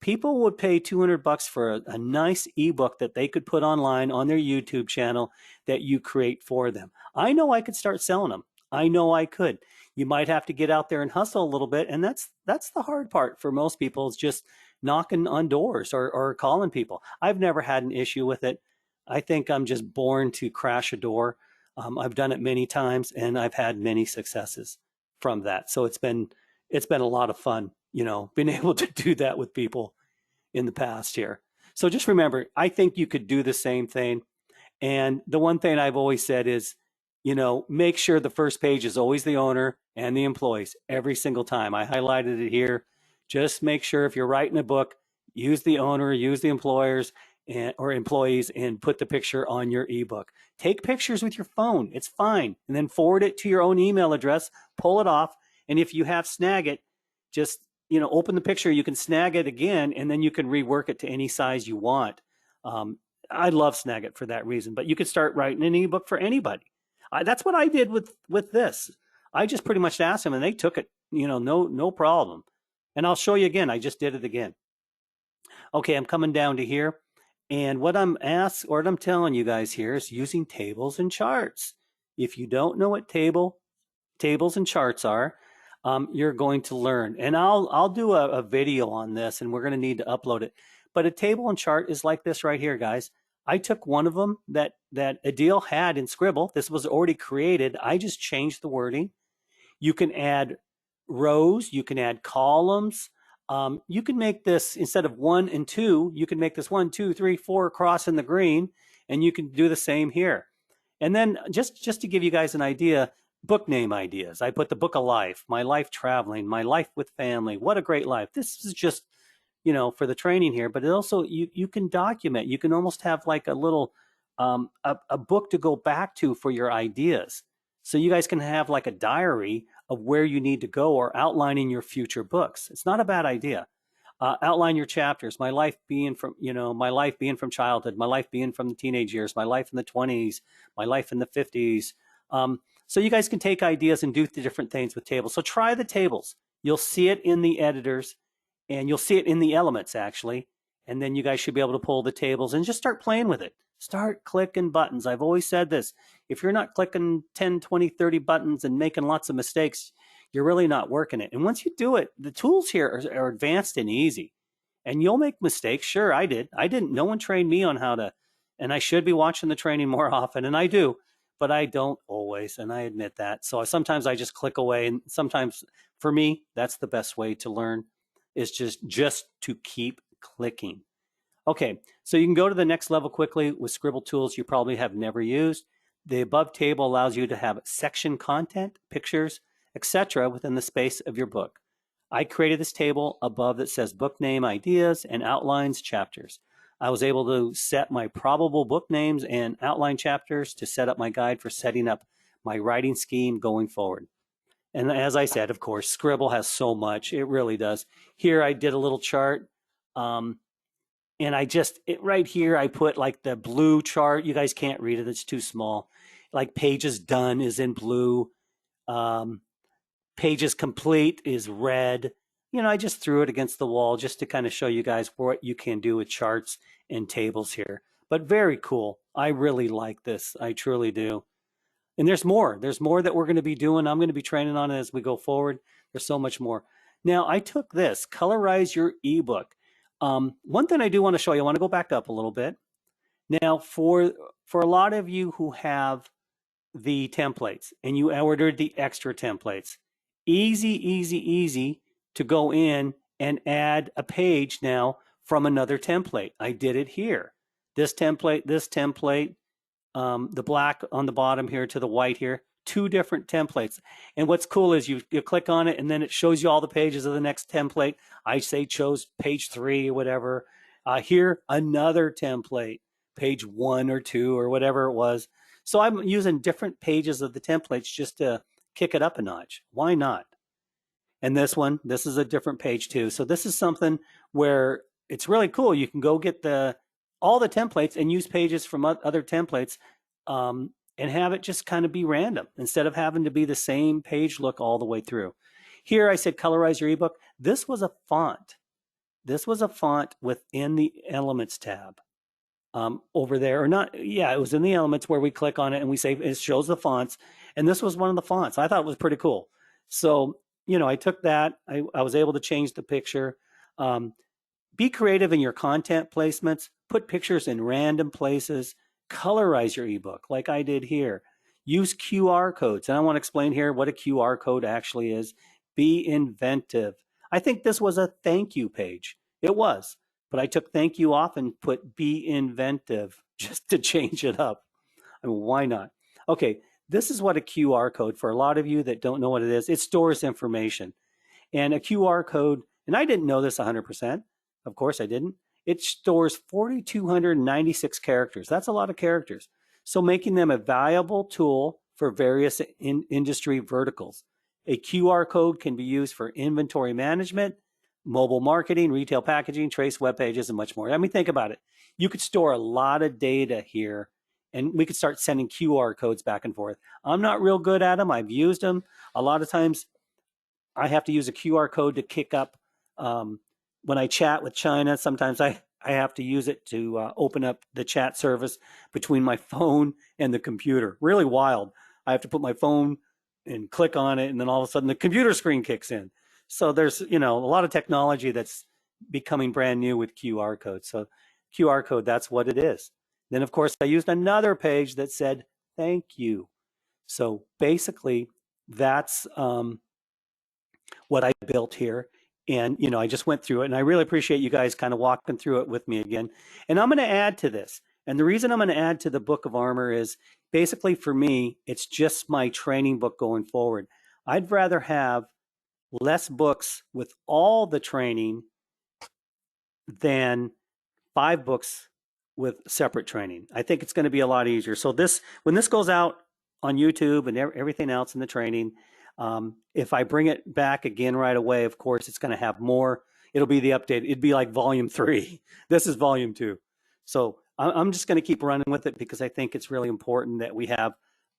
People would pay $200 for a nice ebook that they could put online on their YouTube channel that you create for them. I know I could start selling them. I know I could. You might have to get out there and hustle a little bit, and that's the hard part for most people, is just knocking on doors or calling people. I've never had an issue with it. I think I'm just born to crash a door. I've done it many times, and I've had many successes from that. So it's been a lot of fun, being able to do that with people in the past here. So just remember, I think you could do the same thing. And the one thing I've always said is, make sure the first page is always the owner and the employees every single time. I highlighted it here. Just make sure if you're writing a book, use the owner, use the employers or employees, and put the picture on your ebook. Take pictures with your phone. It's fine. And then forward it to your own email address, pull it off. And if you have Snagit, just, open the picture. You can snag it again, and then you can rework it to any size you want. I love Snagit for that reason, but you could start writing an ebook for anybody. That's what I did with this. I just pretty much asked them, and they took it, no problem. And I'll show you again. I just did it again. Okay, I'm coming down to here. And what I'm telling you guys here is using tables and charts. If you don't know what tables and charts are, you're going to learn. And I'll do a video on this, and we're going to need to upload it. But a table and chart is like this right here, guys. I took one of them that Adil had in Sqribble. This was already created. I just changed the wording. You can add rows. You can add columns. You can make this, instead of 1 and 2, you can make this 1, 2, 3, 4 across in the green, and you can do the same here. And then just to give you guys an idea, book name ideas. I put the book of life, my life traveling, my life with family. What a great life. This is just, for the training here, but it also, you can document. You can almost have like a little, a book to go back to for your ideas. So you guys can have like a diary of where you need to go, or outlining your future books. It's not a bad idea. Outline your chapters. My life being from childhood, my life being from the teenage years, my life in the 20s, my life in the 50s. So you guys can take ideas and do the different things with tables. So try the tables. You'll see it in the editors, and you'll see it in the elements actually. And then you guys should be able to pull the tables and just start playing with it. Start clicking buttons. I've always said this. If you're not clicking 10, 20, 30 buttons and making lots of mistakes, you're really not working it. And once you do it, the tools here are advanced and easy. And you'll make mistakes. Sure, I did. No one trained me on how to, and I should be watching the training more often, and I do. but I don't always, and I admit that. So sometimes I just click away, and sometimes for me, that's the best way to learn, is just to keep clicking. Okay, so you can go to the next level quickly with Sqribble tools you probably have never used. The above table allows you to have section content, pictures, etc. within the space of your book. I created this table above that says book name ideas and outlines chapters. I was able to set my probable book names and outline chapters to set up my guide for setting up my writing scheme going forward. And as I said, of course, Sqribble has so much. It really does. Here I did a little chart. And right here, I put like the blue chart. You guys can't read it. It's too small. Like pages done is in blue. Pages complete is red. I just threw it against the wall just to kind of show you guys what you can do with charts and tables here. But very cool. I really like this. I truly do. And there's more. There's more that we're going to be doing. I'm going to be training on it as we go forward. There's so much more. Now, I took this, colorize your ebook. One thing I do want to show you, I want to go back up a little bit. Now, for a lot of you who have the templates and you ordered the extra templates, easy to go in and add a page now from another template. I did it here. This template, the black on the bottom here to the white here, two different templates. And what's cool is you click on it and then it shows you all the pages of the next template. I say chose page 3 or whatever. Here, another template, page 1 or 2 or whatever it was. So I'm using different pages of the templates just to kick it up a notch. Why not? And this is a different page too. So this is something where it's really cool. You can go get all the templates and use pages from other templates and have it just kind of be random instead of having to be the same page look all the way through. Here I said colorize your ebook. This was a font. This was a font within the Elements tab over there, or not. Yeah, it was in the Elements where we click on it and we say it shows the fonts. And this was one of the fonts. I thought it was pretty cool. So, I took that. I was able to change the picture. Be creative in your content placements. Put pictures in random places. Colorize your ebook like I did here. Use QR codes. And I want to explain here what a QR code actually is. Be inventive. I think this was a thank you page. It was. But I took thank you off and put be inventive just to change it up. I mean, why not? Okay, this is what a QR code, for a lot of you that don't know what it is, it stores information. And a QR code, and I didn't know this 100%. Of course I didn't. It stores 4,296 characters. That's a lot of characters. So making them a valuable tool for various industry verticals. A QR code can be used for inventory management, mobile marketing, retail packaging, trace web pages, and much more. I mean, think about it. You could store a lot of data here, and we could start sending QR codes back and forth. I'm not real good at them. I've used them. A lot of times I have to use a QR code to kick up. When I chat with China, sometimes I have to use it to open up the chat service between my phone and the computer. Really wild. I have to put my phone and click on it, and then all of a sudden the computer screen kicks in. So there's, a lot of technology that's becoming brand new with QR codes. So QR code, that's what it is. Then, of course, I used another page that said, thank you. So basically, that's what I built here. And, I just went through it, and I really appreciate you guys kind of walking through it with me again. And I'm going to add to this. And the reason I'm going to add to the Book of Armor is basically for me, it's just my training book going forward. I'd rather have less books with all the training than 5 books with separate training. I think it's going to be a lot easier. So when this goes out on YouTube and everything else in the training, if I bring it back again right away, of course, it's going to have more. It'll be the update. It'd be like volume 3. This is volume 2. So I'm just going to keep running with it because I think it's really important that we have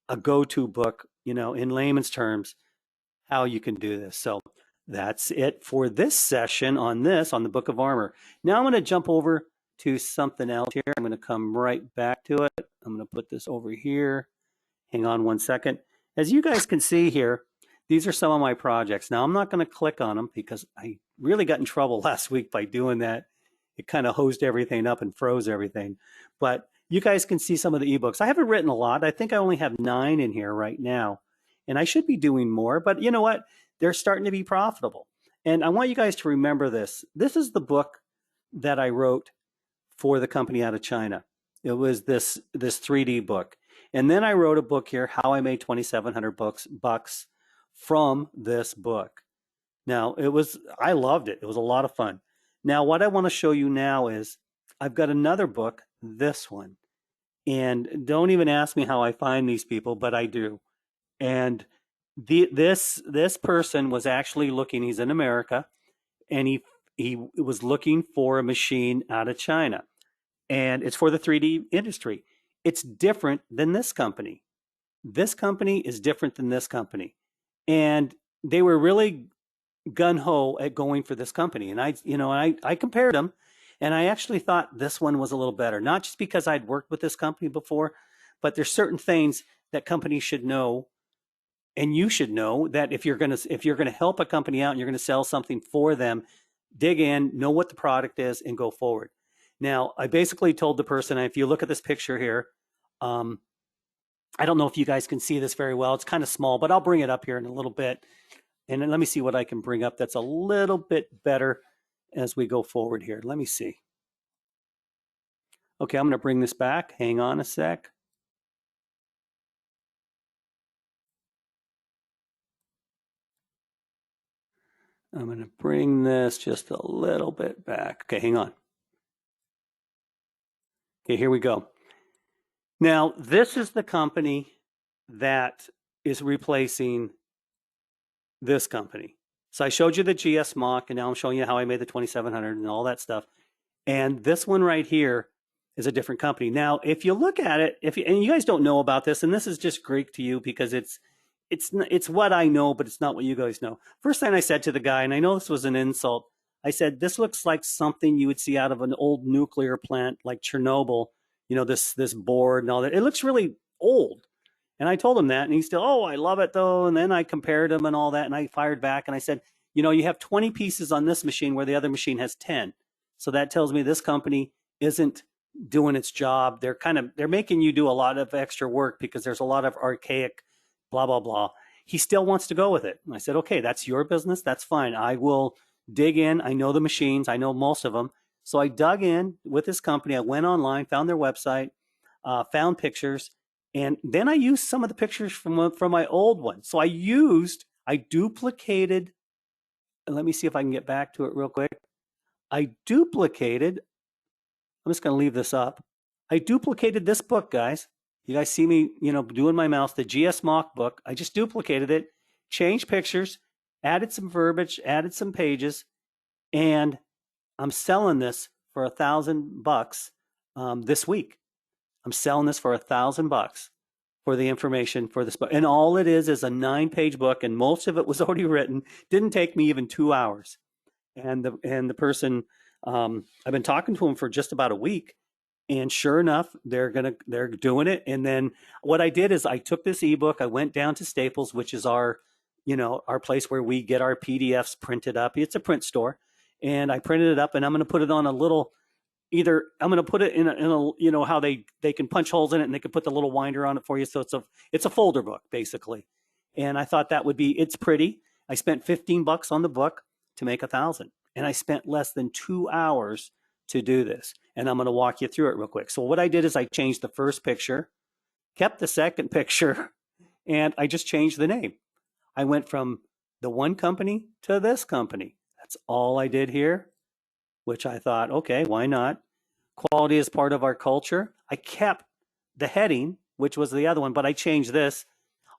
a go-to book, in layman's terms, how you can do this. So that's it for this session on the Book of Armor. Now I'm going to jump over to something else here. I'm going to come right back to it. I'm going to put this over here. Hang on one second. As you guys can see here, these are some of my projects. Now I'm not going to click on them because I really got in trouble last week by doing that. It kind of hosed everything up and froze everything. But you guys can see some of the ebooks. I haven't written a lot. I think I only have 9 in here right now. And I should be doing more, but you know what? They're starting to be profitable. And I want you guys to remember this. This is the book that I wrote for the company out of China. It was this 3D book. And then I wrote a book here, How I Made 2,700 bucks from this book. Now, I loved it. It was a lot of fun. Now, what I want to show you now is I've got another book, this one. And don't even ask me how I find these people, but I do. And this person was actually looking, he's in America, and he was looking for a machine out of China. And it's for the 3D industry. It's different than this company. This company is different than this company. And they were really gun-ho at going for this company. And I compared them, and I actually thought this one was a little better, not just because I'd worked with this company before, but there's certain things that companies should know, and you should know, that if you're going to help a company out and you're going to sell something for them, dig in, know what the product is, and go forward. Now, I basically told the person, if you look at this picture here, I don't know if you guys can see this very well. It's kind of small, but I'll bring it up here in a little bit. And then let me see what I can bring up that's a little bit better as we go forward here. Let me see. Okay, I'm going to bring this back. Hang on a sec. I'm going to bring this just a little bit back. Okay, hang on. Okay, here we go. Now, this is the company that is replacing this company. So I showed you the GS Mock, and now I'm showing you how I made the 2,700 and all that stuff. And this one right here is a different company. Now, if you look at it, and you guys don't know about this, and this is just Greek to you because it's what I know, but it's not what you guys know. First thing I said to the guy, and I know this was an insult, I said, this looks like something you would see out of an old nuclear plant like Chernobyl, this board and all that. It looks really old. And I told him that, and he still, oh, I love it though. And then I compared him and all that, and I fired back and I said, you have 20 pieces on this machine where the other machine has 10. So that tells me this company isn't doing its job. They're making you do a lot of extra work because there's a lot of archaic blah, blah, blah. He still wants to go with it. And I said, okay, that's your business. That's fine. I will dig in. I know the machines. I know most of them. So I dug in with this company. I went online, found their website, found pictures, and then I used some of the pictures from my old one. So I duplicated, let me see if I can get back to it real quick. I'm just going to leave this up. I duplicated this book, guys. You guys see me, doing my mouse, the GS Mock book. I just duplicated it, changed pictures, added some verbiage, added some pages, and I'm selling this for $1,000 this week. I'm selling this for $1,000 for the information for this book. And all it is a 9-page book, and most of it was already written. Didn't take me even 2 hours. And the person, I've been talking to him for just about a week, and sure enough, they're doing it. And then what I did is I took this ebook, I went down to Staples, which is our place where we get our PDFs printed up. It's a print store, and I printed it up, and I'm going to put it on a little. Either I'm going to put it in a how they can punch holes in it, and they can put the little winder on it for you. So it's a folder book basically. And I thought it's pretty. I spent $15 on the book to make 1,000, and I spent less than 2 hours to do this. And I'm going to walk you through it real quick. So what I did is I changed the first picture, kept the second picture, and I just changed the name. I went from the one company to this company. That's all I did here, which I thought, okay, why not? Quality is part of our culture. I kept the heading, which was the other one, but I changed this.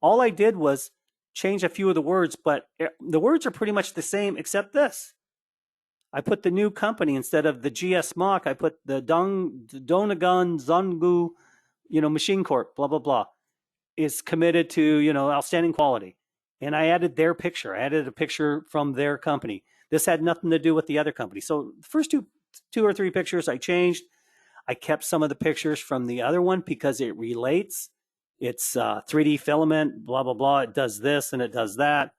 All I did was change a few of the words, but the words are pretty much the same except this. I put the new company instead of the GS Mock. I put the Donegan Zongu, Machine Corp, blah, blah, blah, is committed to, outstanding quality. And I added their picture. I added a picture from their company. This had nothing to do with the other company. So the first two or three pictures I changed. I kept some of the pictures from the other one because it relates. It's 3D filament, blah, blah, blah. It does this and it does that.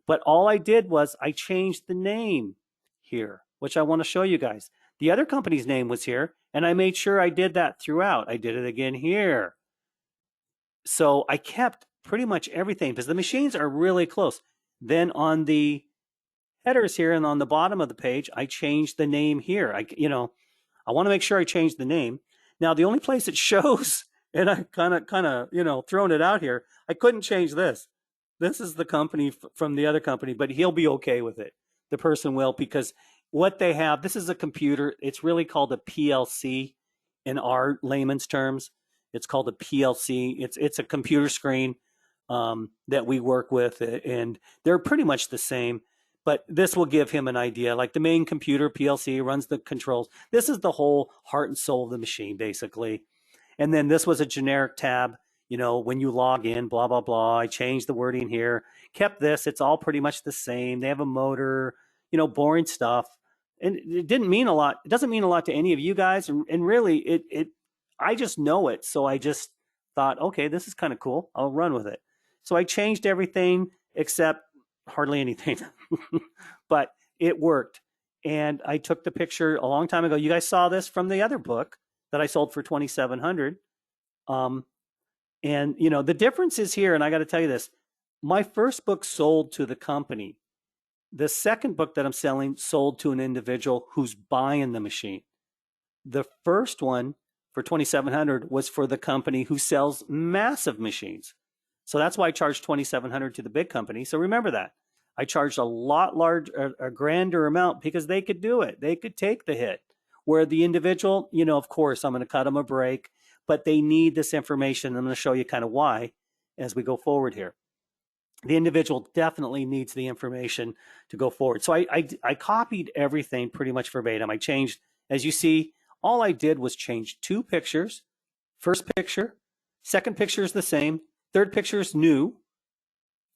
But all I did was I changed the name here, which I want to show you guys. The other company's name was here, and I made sure I did that throughout. I did it again here. So I kept pretty much everything because the machines are really close. Then on the headers here and on the bottom of the page, I changed the name here. I want to make sure I change the name. Now, the only place it shows, and I kind of, thrown it out here, I couldn't change this. This is the company from the other company, but he'll be okay with it. The person will, because what they have, this is a computer. It's really called a PLC in our layman's terms. It's called a PLC. It's a computer screen that we work with, and they're pretty much the same. But this will give him an idea. Like the main computer, PLC, runs the controls. This is the whole heart and soul of the machine, basically. And then this was a generic tab, when you log in, blah, blah, blah. I changed the wording here, kept this. It's all pretty much the same. They have a motor, boring stuff. And it didn't mean a lot. It doesn't mean a lot to any of you guys. And really, I just know it. So I just thought, okay, this is kind of cool. I'll run with it. So I changed everything except hardly anything, but it worked. And I took the picture a long time ago. You guys saw this from the other book that I sold for $2,700. And the difference is here, and I got to tell you this, my first book sold to the company. The second book that I'm selling sold to an individual who's buying the machine. The first one for $2,700 was for the company who sells massive machines. So that's why I charged $2,700 to the big company. So remember that. I charged a lot a grander amount because they could do it. They could take the hit. Where the individual, of course, I'm going to cut them a break, but they need this information. I'm going to show you kind of why as we go forward here. The individual definitely needs the information to go forward. So I copied everything pretty much verbatim. I changed, as you see, all I did was change 2 pictures. First picture, second picture is the same. Third picture is new.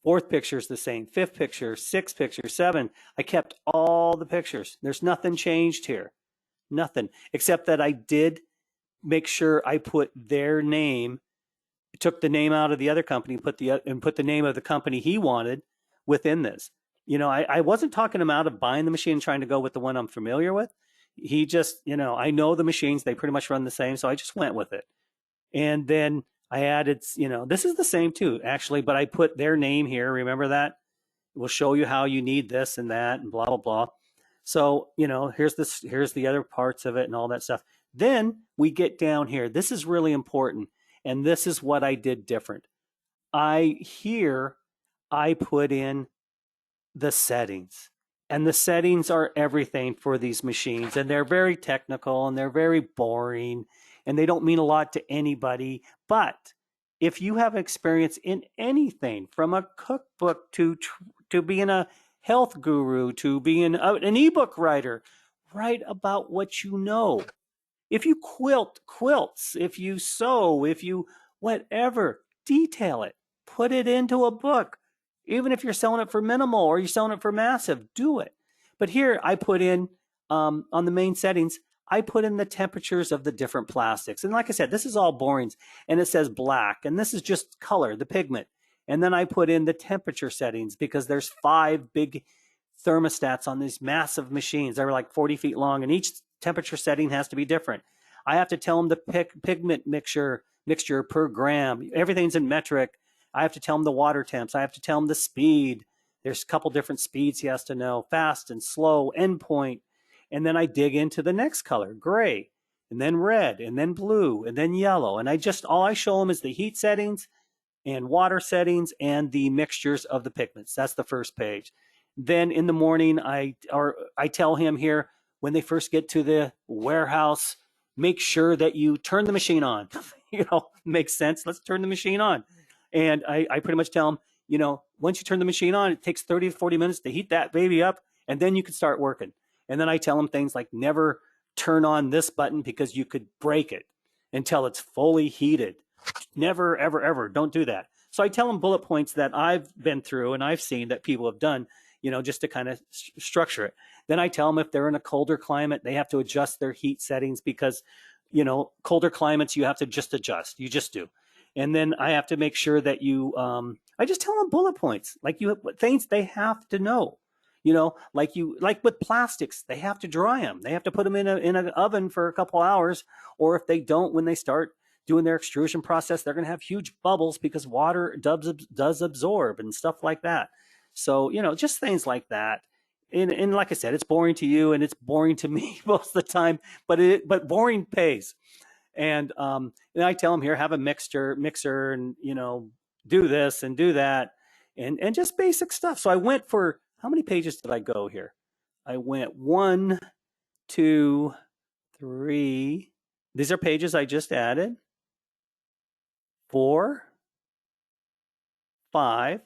Fourth picture is the same. Fifth picture, sixth picture, 7. I kept all the pictures. There's nothing changed here. Nothing. Except that I did make sure I put their name, took the name out of the other company, put the name of the company he wanted within this. I wasn't talking him out of buying the machine and trying to go with the one I'm familiar with. He just, I know the machines, they pretty much run the same. So I just went with it. And then I added, this is the same too, actually, but I put their name here. Remember that? We'll show you how you need this and that and blah, blah, blah. So, here's the other parts of it and all that stuff. Then we get down here. This is really important. And this is what I did different. I put in the settings. And the settings are everything for these machines. And they're very technical and they're very boring. And they don't mean a lot to anybody. But if you have experience in anything, from a cookbook to being a health guru, to being an ebook writer, write about what you know. If you quilt quilts, if you sew, if you whatever, detail it, put it into a book. Even if you're selling it for minimal or you're selling it for massive, do it. But here I put in, on the main settings, I put in the temperatures of the different plastics. And like I said, this is all boring. And it says black. And this is just color, the pigment. And then I put in the temperature settings because there's 5 big thermostats on these massive machines. They're like 40 feet long. And each temperature setting has to be different. I have to tell them the pigment mixture per gram. Everything's in metric. I have to tell them the water temps. I have to tell them the speed. There's a couple different speeds he has to know, fast and slow, endpoint. And then I dig into the next color, gray, and then red, and then blue, and then yellow. And all I show them is the heat settings and water settings and the mixtures of the pigments. That's the first page. Then in the morning, I tell him here, when they first get to the warehouse, make sure that you turn the machine on. Makes sense. Let's turn the machine on. And I pretty much tell them, once you turn the machine on, it takes 30 to 40 minutes to heat that baby up, and then you can start working. And then I tell them things like never turn on this button because you could break it until it's fully heated. Never, ever, ever. Don't do that. So I tell them bullet points that I've been through and I've seen that people have done, just to kind of structure it. Then I tell them if they're in a colder climate, they have to adjust their heat settings because, colder climates, you have to just adjust. You just do. And then I have to make sure that I just tell them bullet points, like things they have to know. like with plastics, they have to dry them. They have to put them in an oven for a couple hours, or if they don't, when they start doing their extrusion process, they're going to have huge bubbles because water does absorb and stuff like that. So, just things like that. And like I said, it's boring to you and it's boring to me most of the time, but boring pays. And I tell them here, have a mixer, and do this and do that, and just basic stuff. So I went for, how many pages did I go here? I went 1, 2, 3. These are pages I just added. 4, 5,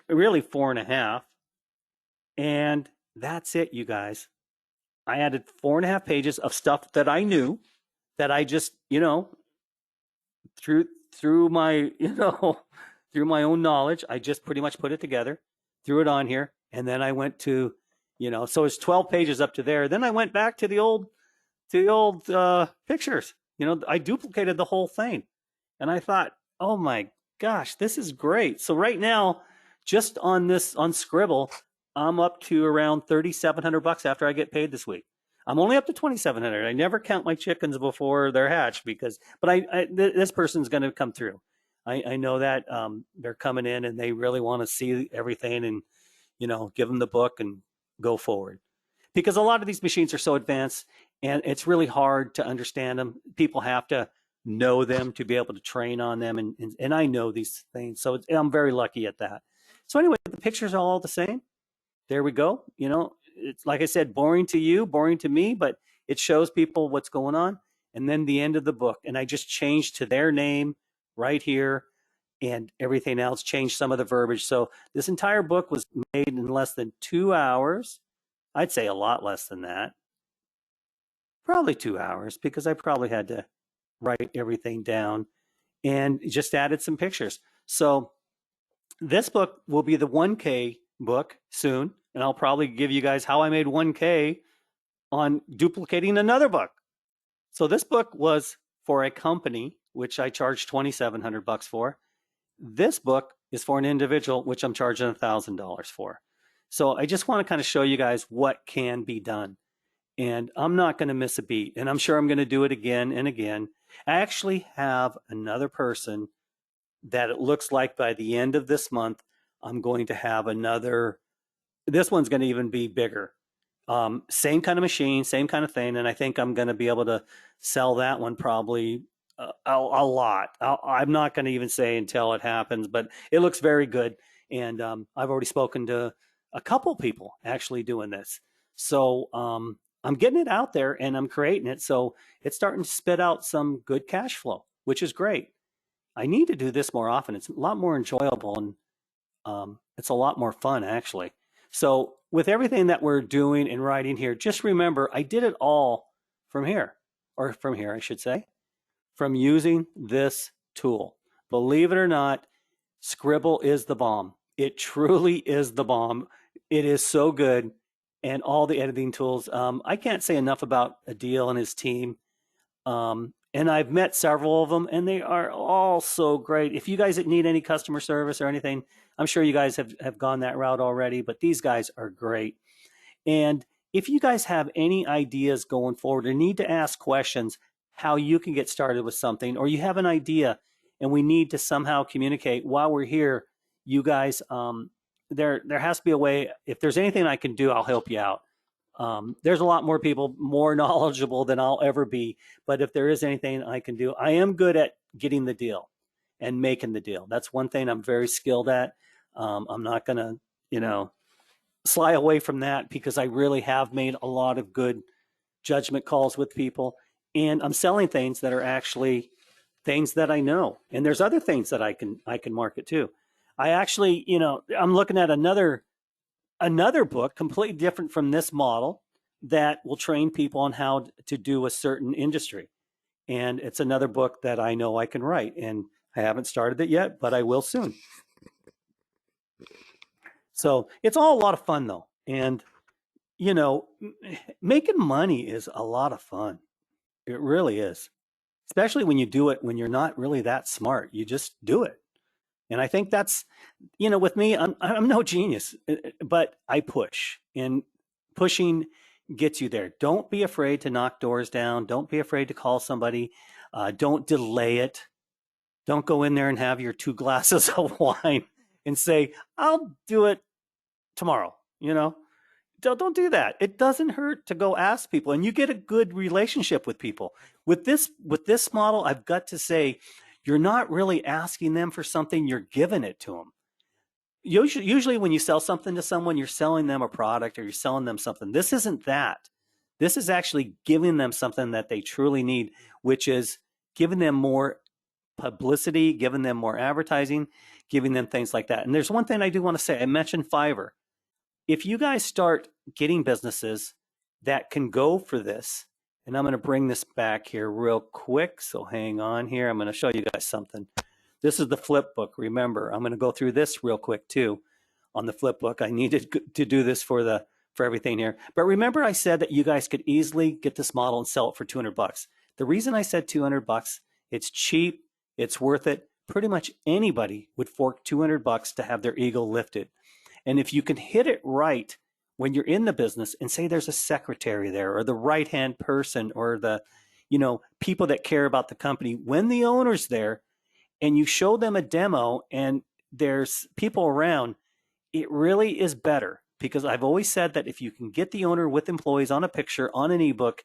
really 4.5, and that's it, you guys. I added 4.5 pages of stuff that I knew, that I just, through my, through my own knowledge, I just pretty much put it together, threw it on here, and then I went to, so it's 12 pages up to there. Then I went back to the old pictures. I duplicated the whole thing, and I thought, oh my gosh, this is great. So right now, just on Sqribble, I'm up to around $3,700 after I get paid this week. I'm only up to 2,700. I never count my chickens before they're hatched but this person's going to come through. I know that they're coming in and they really want to see everything, and give them the book and go forward, because a lot of these machines are so advanced and it's really hard to understand them. People have to know them to be able to train on them, and I know these things, so I'm very lucky at that. So anyway, the pictures are all the same. There we go. It's like I said, boring to you, boring to me, but it shows people what's going on. And then the end of the book, and I just changed to their name right here, and everything else, changed some of the verbiage. So this entire book was made in less than 2 hours. I'd say a lot less than that. Probably 2 hours, because I probably had to write everything down and just added some pictures. So this book will be the 1K book soon, and I'll probably give you guys how I made 1K on duplicating another book. So this book was for a company, which I charged $2,700 for. This book is for an individual, which I'm charging $1,000 for. So I just want to kind of show you guys what can be done. And I'm not going to miss a beat, and I'm sure I'm going to do it again and again. I actually have another person that it looks like by the end of this month, I'm going to have another. This one's going to even be bigger. Same kind of machine, same kind of thing. And I think I'm going to be able to sell that one probably a lot. I'm not going to even say until it happens, but it looks very good. And I've already spoken to a couple people actually doing this. So I'm getting it out there and I'm creating it. So it's starting to spit out some good cash flow, which is great. I need to do this more often. It's a lot more enjoyable, and it's a lot more fun, actually. So with everything that we're doing and writing here, just remember, I did it all from here, I should say, from using this tool. Believe it or not, Sqribble is the bomb. It truly is the bomb. It is so good, and all the editing tools. I can't say enough about Adil and his team. And I've met several of them, and they are all so great. If you guys need any customer service or anything, I'm sure you guys have gone that route already, but these guys are great. And if you guys have any ideas going forward or need to ask questions, how you can get started with something, or you have an idea and we need to somehow communicate while we're here, you guys, there has to be a way. If there's anything I can do, I'll help you out. There's a lot more people more knowledgeable than I'll ever be, but if there is anything I can do, I am good at getting the deal and making the deal. That's one thing I'm very skilled at. I'm not going to, sly away from that, because I really have made a lot of good judgment calls with people, and I'm selling things that are actually things that I know. And there's other things that I can market too. I actually, I'm looking at another book completely different from this model that will train people on how to do a certain industry. And it's another book that I know I can write, and I haven't started it yet, but I will soon. So it's all a lot of fun though. And, making money is a lot of fun. It really is. Especially when you do it when you're not really that smart. You just do it. And I think that's, with me, I'm no genius, but I push, and pushing gets you there. Don't be afraid to knock doors down. Don't be afraid to call somebody. Don't delay it. Don't go in there and have your 2 glasses of wine and say, I'll do it tomorrow. Don't do that. It doesn't hurt to go ask people, and you get a good relationship with people. With this model, I've got to say, you're not really asking them for something, you're giving it to them. Usually when you sell something to someone, you're selling them a product or you're selling them something. This isn't that. This is actually giving them something that they truly need, which is giving them more publicity, giving them more advertising, giving them things like that. And there's one thing I do want to say. I mentioned Fiverr. If you guys start getting businesses that can go for this, and I'm going to bring this back here real quick, so hang on here. I'm going to show you guys something. This is the flip book. Remember, I'm going to go through this real quick too on the flip book. I needed to do this for everything here. But remember, I said that you guys could easily get this model and sell it for $200. The reason I said $200, it's cheap, it's worth it. Pretty much anybody would fork $200 to have their ego lifted. And if you can hit it right when you're in the business, and say there's a secretary there, or the right-hand person, or the, people that care about the company, when the owner's there and you show them a demo and there's people around, it really is better. Because I've always said that if you can get the owner with employees on a picture, on an ebook,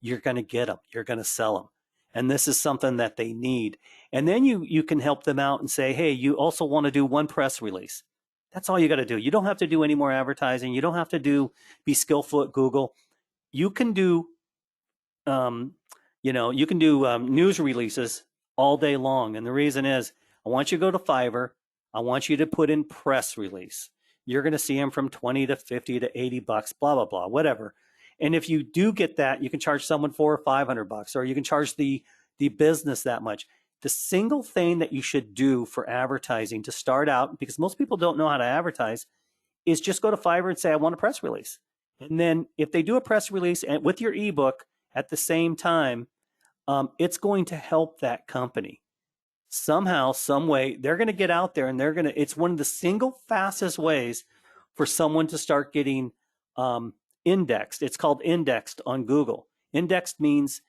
you're going to get them, you're going to sell them. And this is something that they need. And then you can help them out and say, hey, you also want to do one press release. That's all you got to do. You don't have to do any more advertising. You don't have to be skillful at Google. You can do, news releases all day long. And the reason is, I want you to go to Fiverr. I want you to put in press release. You're going to see them from 20 to 50 to 80 bucks, blah, blah, blah, whatever. And if you do get that, you can charge someone $400 or $500, or you can charge the business that much. The single thing that you should do for advertising to start out, because most people don't know how to advertise, is just go to Fiverr and say, I want a press release. And then if they do a press release and with your ebook at the same time, it's going to help that company. Somehow, some way, they're going to get out there, and it's one of the single fastest ways for someone to start getting indexed. It's called indexed on Google. Indexed means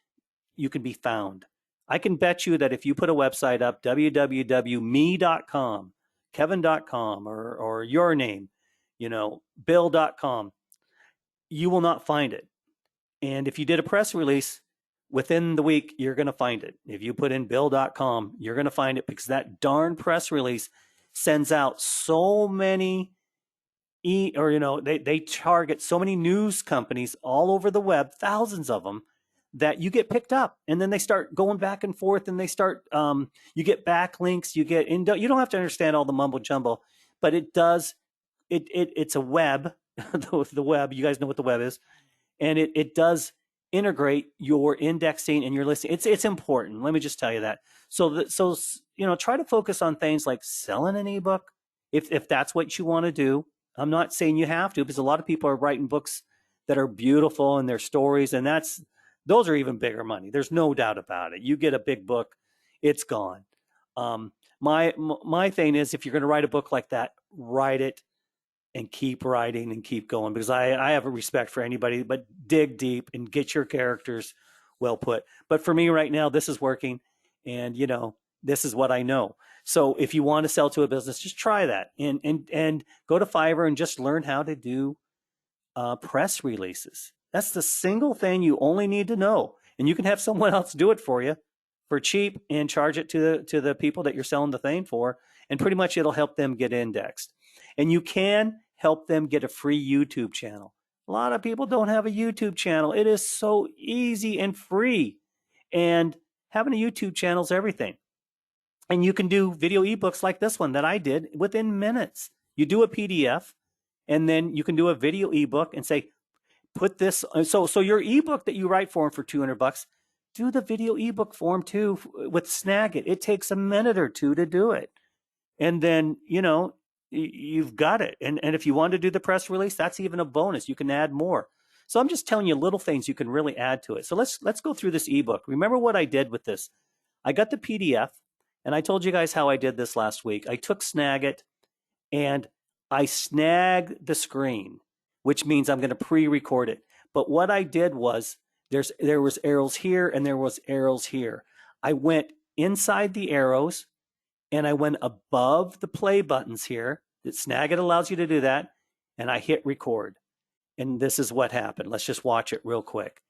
you can be found. I can bet you that if you put a website up, www.me.com, kevin.com, or your name, bill.com, you will not find it. And if you did a press release, within the week, you're going to find it. If you put in bill.com, you're going to find it, because that darn press release sends out so many they target so many news companies all over the web, thousands of them, that you get picked up, and then they start going back and forth, and they start you get backlinks, you don't have to understand all the mumbo jumbo, but it's a web. The web, you guys know what the web is, and it does integrate your indexing and your listing. It's important. Let me just tell you that. So try to focus on things like selling an ebook, if that's what you want to do. I'm not saying you have to, because a lot of people are writing books that are beautiful and their stories, and those are even bigger money. There's no doubt about it. You get a big book, it's gone. My thing is, if you're going to write a book like that, write it and keep writing and keep going, because I have a respect for anybody, but dig deep and get your characters well put. But for me right now, this is working, and this is what I know. So if you want to sell to a business, just try that, and go to Fiverr and just learn how to do press releases. That's the single thing you only need to know, and you can have someone else do it for you for cheap and charge it to the people that you're selling the thing for, and pretty much it'll help them get indexed. And you can help them get a free YouTube channel. A lot of people don't have a YouTube channel. It is so easy and free, and having a YouTube channel is everything. And you can do video ebooks like this one that I did within minutes. You do a PDF, and then you can do a video ebook and say, put this. So your ebook that you write for them for $200, do the video ebook for them too with Snagit. It takes a minute or two to do it. And then, you've got it. And if you want to do the press release, that's even a bonus. You can add more. So I'm just telling you little things you can really add to it. So let's go through this ebook. Remember what I did with this. I got the PDF, And I told you guys how I did this last week. I took Snagit and I snagged the screen, which means I'm going to pre-record it. But what I did was there was arrows here and there was arrows here. I went inside the arrows and I went above the play buttons here. Snagit allows you to do that. And I hit record. And this is what happened. Let's just watch it real quick.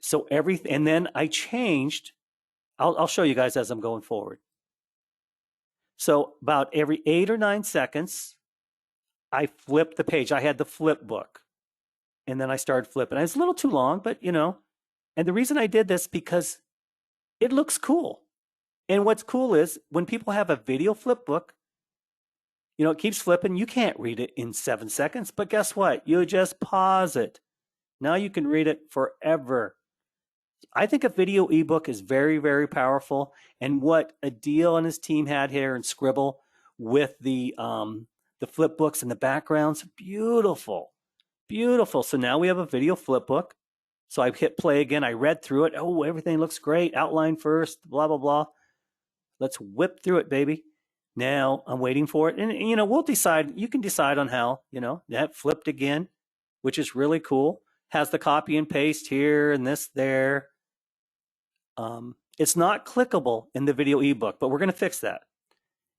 So everything, and then I changed. I'll show you guys as I'm going forward. So about every 8 or 9 seconds, I flipped the page. I had the flip book. And then I started flipping. It's a little too long, but you know. And the reason I did this because it looks cool. And what's cool is when people have a video flip book, you know, it keeps flipping. You can't read it in 7 seconds, but guess what? You just pause it. Now you can read it forever. I think a video ebook is very, very powerful. And what Adil and his team had here in Sqribble with the flip books and the backgrounds, beautiful, beautiful. So now we have a video flip book. So I hit play again. I read through it. Oh, everything looks great. Outline first, blah, blah, blah. Let's whip through it, baby. Now I'm waiting for it. And, you know, we'll decide. You can decide on how, you know, that flipped again, which is really cool. Has the copy and paste here and this there. It's not clickable in the video ebook, but we're going to fix that.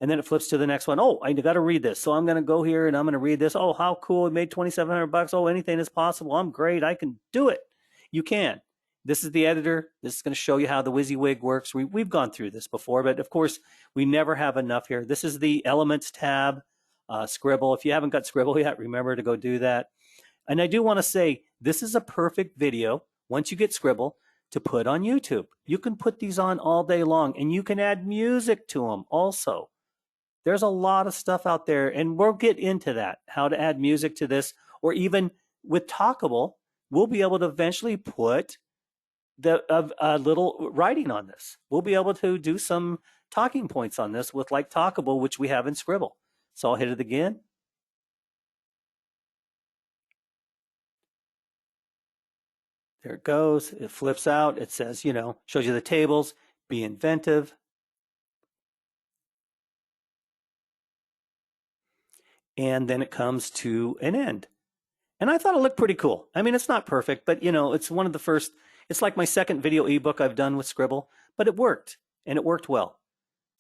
And then it flips to the next one. Oh, I got to read this. So I'm going to go here and I'm going to read this. Oh, how cool. It made $2,700. Oh, anything is possible. I'm great. I can do it. You can. This is the editor. This is going to show you how the Wysiwyg works. We've gone through this before, but of course, we never have enough here. This is the Elements tab, Sqribble. If you haven't got Sqribble yet, remember to go do that. And I do want to say, this is a perfect video, once you get Sqribble, to put on YouTube. You can put these on all day long, and you can add music to them also. There's a lot of stuff out there, and we'll get into that, how to add music to this, or even with Talkable, we'll be able to eventually put a little writing on this. We'll be able to do some talking points on this with like Talkable, which we have in Sqribble. So I'll hit it again. There it goes. It flips out. It says, you know, shows you the tables, be inventive. And then it comes to an end. And I thought it looked pretty cool. I mean, it's not perfect, but you know, it's one of the first, it's like my second video ebook I've done with Sqribble, but it worked and it worked well.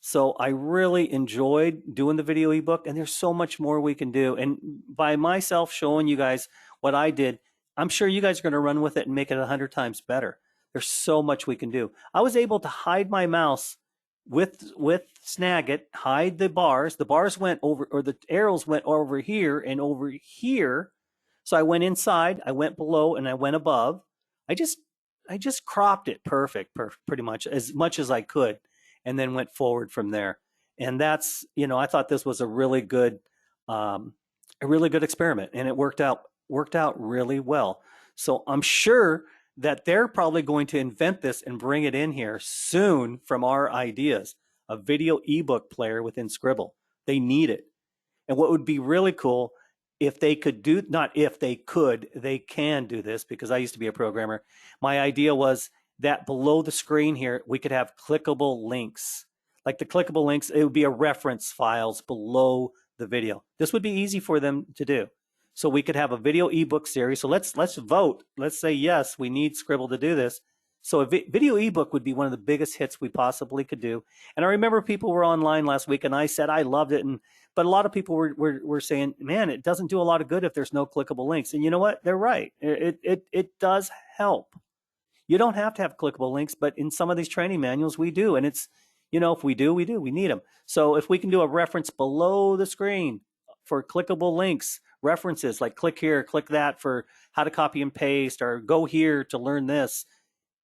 So I really enjoyed doing the video ebook, and there's so much more we can do. And by myself showing you guys what I did, I'm sure you guys are going to run with it and make it 100 times better. There's so much we can do. I was able to hide my mouse with Snagit, hide the bars. The bars went over, or the arrows went over here and over here. So I went inside, I went below, and I went above. I just cropped it pretty much as I could, and then went forward from there. And that's, you know, I thought this was a really good experiment, and it worked out really well. So I'm sure that they're probably going to invent this and bring it in here soon from our ideas, a video ebook player within Sqribble. They need it. And what would be really cool, if they could do, not if they could, they can do this, because I used to be a programmer. My idea was that below the screen here, we could have clickable links. Like the clickable links, it would be a reference files below the video. This would be easy for them to do. So we could have a video ebook series. So let's vote. Let's say yes, we need Sqribble to do this. So a video ebook would be one of the biggest hits we possibly could do. And I remember people were online last week, and I said I loved it, but a lot of people were saying, man, it doesn't do a lot of good if there's no clickable links. And you know what? They're right. It does help. You don't have to have clickable links, but in some of these training manuals, we do. And it's, you know, if we do, we do. We need them. So if we can do a reference below the screen for clickable links, references like click here, click that for how to copy and paste, or go here to learn this,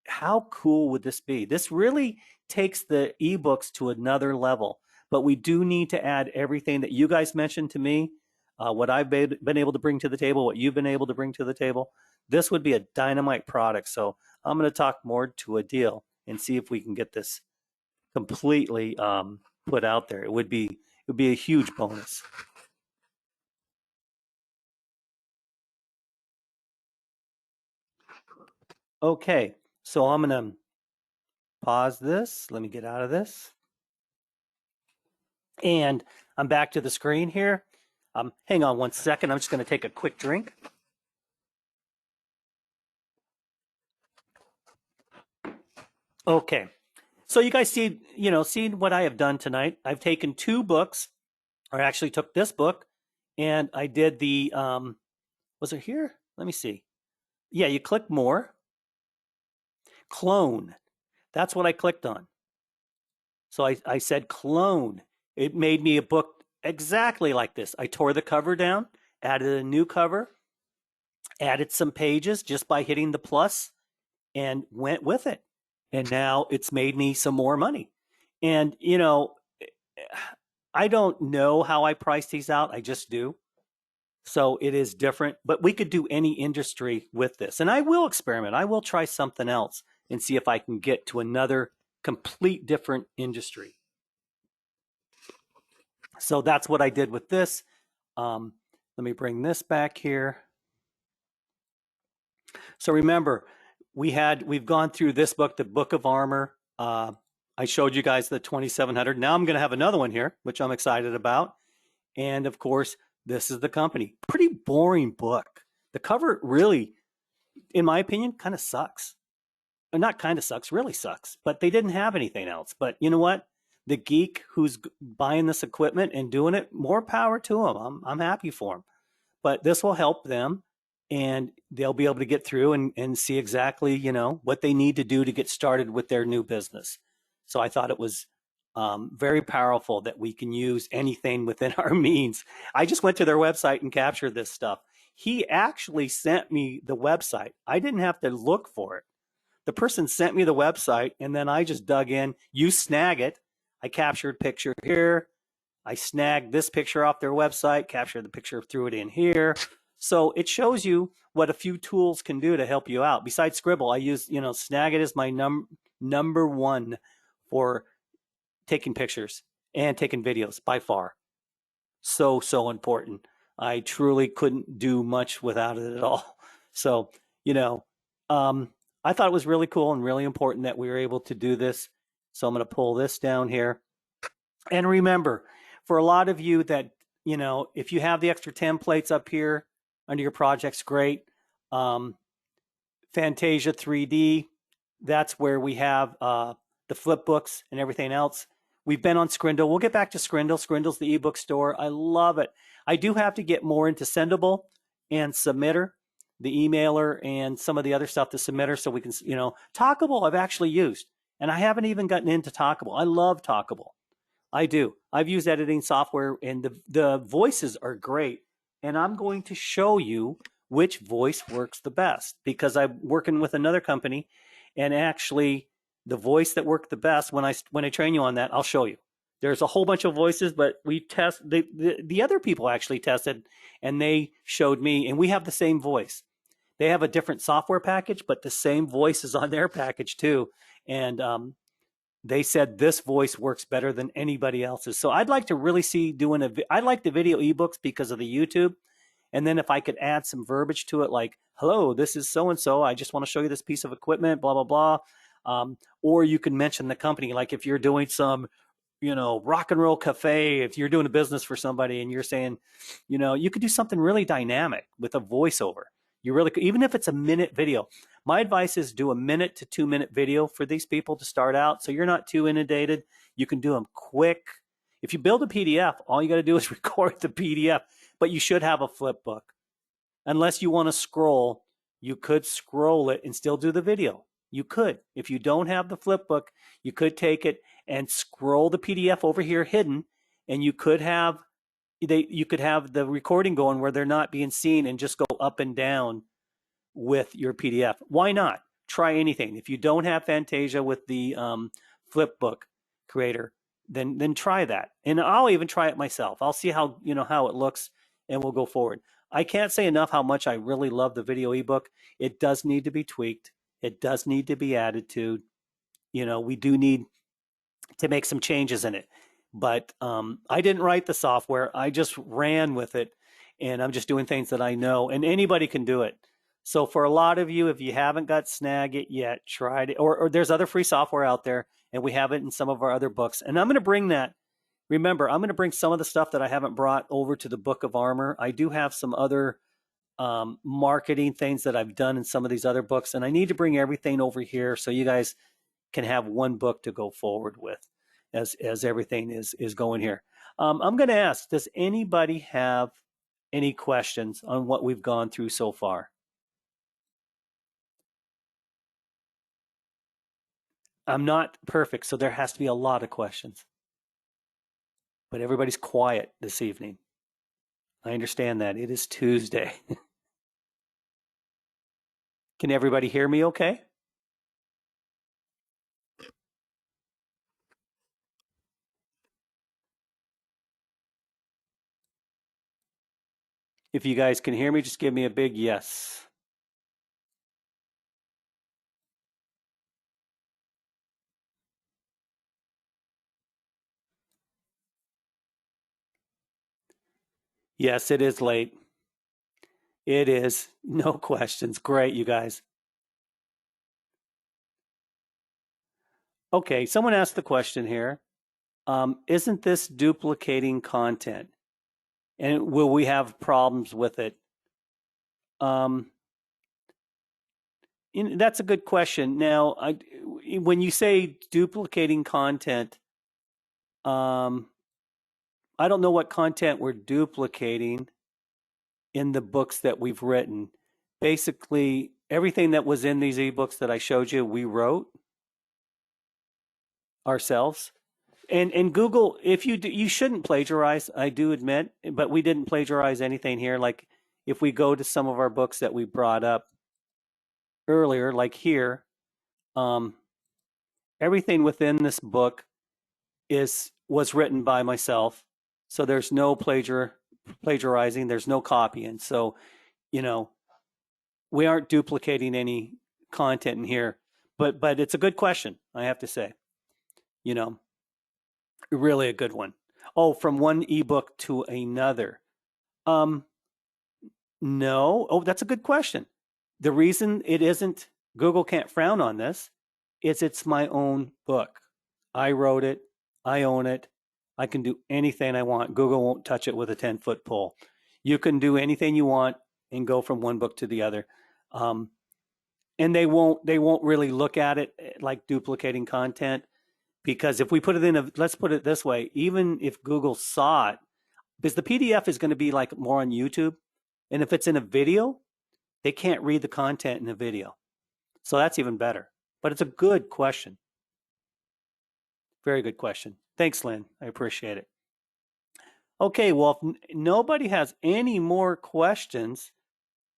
how cool would this be? This really takes the ebooks to another level. But we do need to add everything that you guys mentioned to me, what I've been able to bring to the table, what you've been able to bring to the table. This would be a dynamite product. So I'm going to talk more to Adil and see if we can get this completely put out there. It would be a huge bonus. Okay, so I'm going to pause this. Let me get out of this. And I'm back to the screen here. Hang on one second. I'm just going to take a quick drink. Okay. So you guys see, see what I have done tonight. I've taken two books, or I actually took this book, and I did the, was it here? Let me see. Yeah, you click more. Clone. That's what I clicked on. So I said clone. It made me a book exactly like this. I tore the cover down, added a new cover, added some pages just by hitting the plus, and went with it. And now it's made me some more money. And, I don't know how I price these out. I just do. So it is different, but we could do any industry with this. And I will experiment. I will try something else and see if I can get to another complete different industry. So that's what I did with this. Let me bring this back here. So remember, we've gone through this book, the Book of Armor. I showed you guys the 2700. Now I'm going to have another one here, which I'm excited about. And of course, this is the company. Pretty boring book. The cover really, in my opinion, kind of sucks. Not kind of sucks, really sucks. But they didn't have anything else. But you know what? The geek who's buying this equipment and doing it, more power to them. I'm happy for them. But this will help them, and they'll be able to get through and see exactly, what they need to do to get started with their new business. So I thought it was very powerful that we can use anything within our means. I just went to their website and captured this stuff. He actually sent me the website. I didn't have to look for it. The person sent me the website, and then I just dug in. You snag it. I captured picture here. I snagged this picture off their website, captured the picture, threw it in here. So it shows you what a few tools can do to help you out. Besides Sqribble, I use, Snagit is my number one for taking pictures and taking videos by far. So important. I truly couldn't do much without it at all. So, I thought it was really cool and really important that we were able to do this. So I'm going to pull this down here. And remember, for a lot of you that, if you have the extra templates up here under your projects, great. Fantasia 3D, that's where we have the flip books and everything else. We've been on Sqribble. We'll get back to Sqribble. Sqribble's the ebook store. I love it. I do have to get more into Sendable and Submitter, the emailer, and some of the other stuff, the Submitter, so we can, Talkable I've actually used. And I haven't even gotten into Talkable. I love Talkable. I do. I've used editing software, and the voices are great. And I'm going to show you which voice works the best, because I'm working with another company, and actually the voice that worked the best, when I train you on that, I'll show you. There's a whole bunch of voices, but we test the other people actually tested, and they showed me, and we have the same voice. They have a different software package, but the same voice is on their package too. And they said this voice works better than anybody else's. So I'd like to really see I like the video ebooks because of the YouTube. And then if I could add some verbiage to it, like, hello, this is so-and-so. I just want to show you this piece of equipment, blah, blah, blah. Or you can mention the company, like if you're doing some, rock and roll cafe, if you're doing a business for somebody and you're saying, you could do something really dynamic with a voiceover. You really could, even if it's a minute video. My advice is do a 1 to 2 minute video for these people to start out, so you're not too inundated. You can do them quick. If you build a PDF, all you got to do is record the PDF, but you should have a flip book. Unless you want to scroll, you could scroll it and still do the video. You could. If you don't have the flip book, you could take it and scroll the PDF over here hidden, and you could have the recording going where they're not being seen, and just go up and down with your PDF. Why not? Try anything. If you don't have Fantasia with the flipbook creator, then try that. And I'll even try it myself. I'll see how it looks, and we'll go forward. I can't say enough how much I really love the video ebook. It does need to be tweaked. It does need to be added to. We do need to make some changes in it. But I didn't write the software. I just ran with it, and I'm just doing things that I know, and anybody can do it. So for a lot of you, if you haven't got Snagit yet, try it. Or there's other free software out there, and we have it in some of our other books. And I'm going to bring that Remember, I'm going to bring some of the stuff that I haven't brought over to the Book of Armor. I do have some other marketing things that I've done in some of these other books, and I need to bring everything over here so you guys can have one book to go forward with as everything is going here. I'm going to ask, does anybody have any questions on what we've gone through so far? I'm not perfect, so there has to be a lot of questions. But everybody's quiet this evening. I understand that. It is Tuesday. Can everybody hear me okay? If you guys can hear me, just give me a big yes. Yes, it is late. It is. No questions. Great, you guys. Okay, someone asked the question here. Isn't this duplicating content? And will we have problems with it? That's a good question. Now, when you say duplicating content, I don't know what content we're duplicating in the books that we've written. Basically, everything that was in these ebooks that I showed you, we wrote ourselves. And Google, if you do, you shouldn't plagiarize, I do admit, but we didn't plagiarize anything here. Like if we go to some of our books that we brought up earlier, like here, everything within this book was written by myself. So there's no plagiarizing, there's no copying. So, you know, we aren't duplicating any content in here. But it's a good question, I have to say. You know, really a good one. Oh, from one ebook to another. No. Oh, that's a good question. The reason it isn't, Google can't frown on this, is it's my own book. I wrote it. I own it. I can do anything I want. Google won't touch it with a 10-foot pole. You can do anything you want and go from one book to the other. And they won't really look at it like duplicating content, because if we put it in let's put it this way, even if Google saw it, because the PDF is going to be like more on YouTube, and if it's in a video, they can't read the content in the video. So that's even better. But it's a good question. Very good question. Thanks, Lynn. I appreciate it. Okay, well, if nobody has any more questions,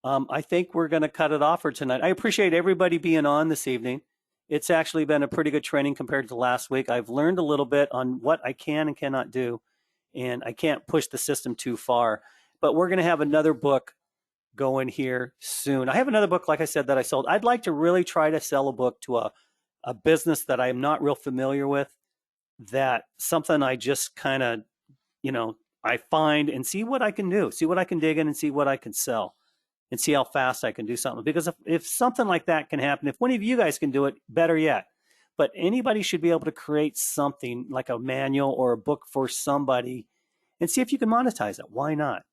I think we're going to cut it off for tonight. I appreciate everybody being on this evening. It's actually been a pretty good training compared to last week. I've learned a little bit on what I can and cannot do, and I can't push the system too far. But we're going to have another book going here soon. I have another book, like I said, that I sold. I'd like to really try to sell a book to a business that I'm not real familiar with, that something I just kind of, I find and see what I can do, see what I can dig in and see what I can sell and see how fast I can do something. Because if something like that can happen, if one of you guys can do it, better yet. But anybody should be able to create something like a manual or a book for somebody and see if you can monetize it. Why not?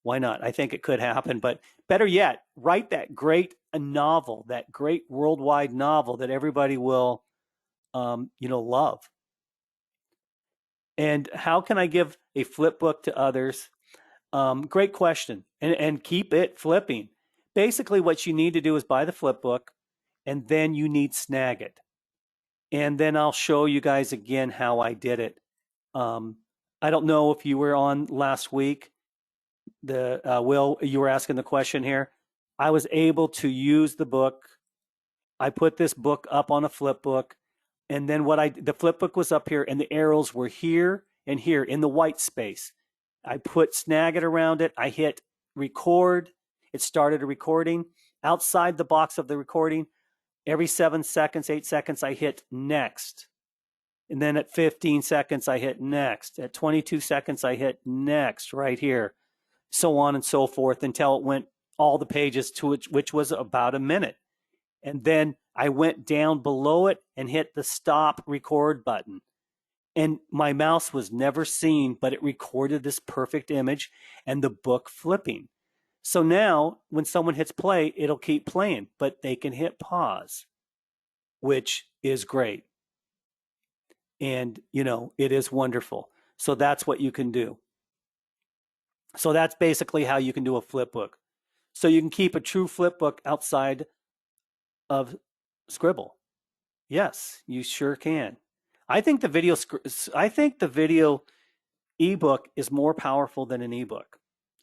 Why not? I think it could happen. But better yet, write that great novel, that great worldwide novel that everybody will, love. And how can I give a flip book to others? Great question. And keep it flipping. Basically, what you need to do is buy the flip book, and then you need Snagit. And then I'll show you guys again how I did it. I don't know if you were on last week. Will, you were asking the question here. I was able to use the book. I put this book up on a flip book, and then the flip book was up here, and the arrows were here and here in the white space. I put Snagit around it. I hit record. It started a recording. Outside the box of the recording, every 7 seconds, 8 seconds, I hit next. And then at 15 seconds, I hit next. At 22 seconds, I hit next right here. So on and so forth until it went all the pages to which was about a minute. And then I went down below it and hit the stop record button. and my mouse was never seen, but it recorded this perfect image and the book flipping. So now when someone hits play, it'll keep playing, but they can hit pause, which is great. And, it is wonderful. So that's what you can do. So that's basically how you can do a flip book. So you can keep a true flip book outside of Sqribble. Yes, you sure can. I think the video ebook is more powerful than an ebook,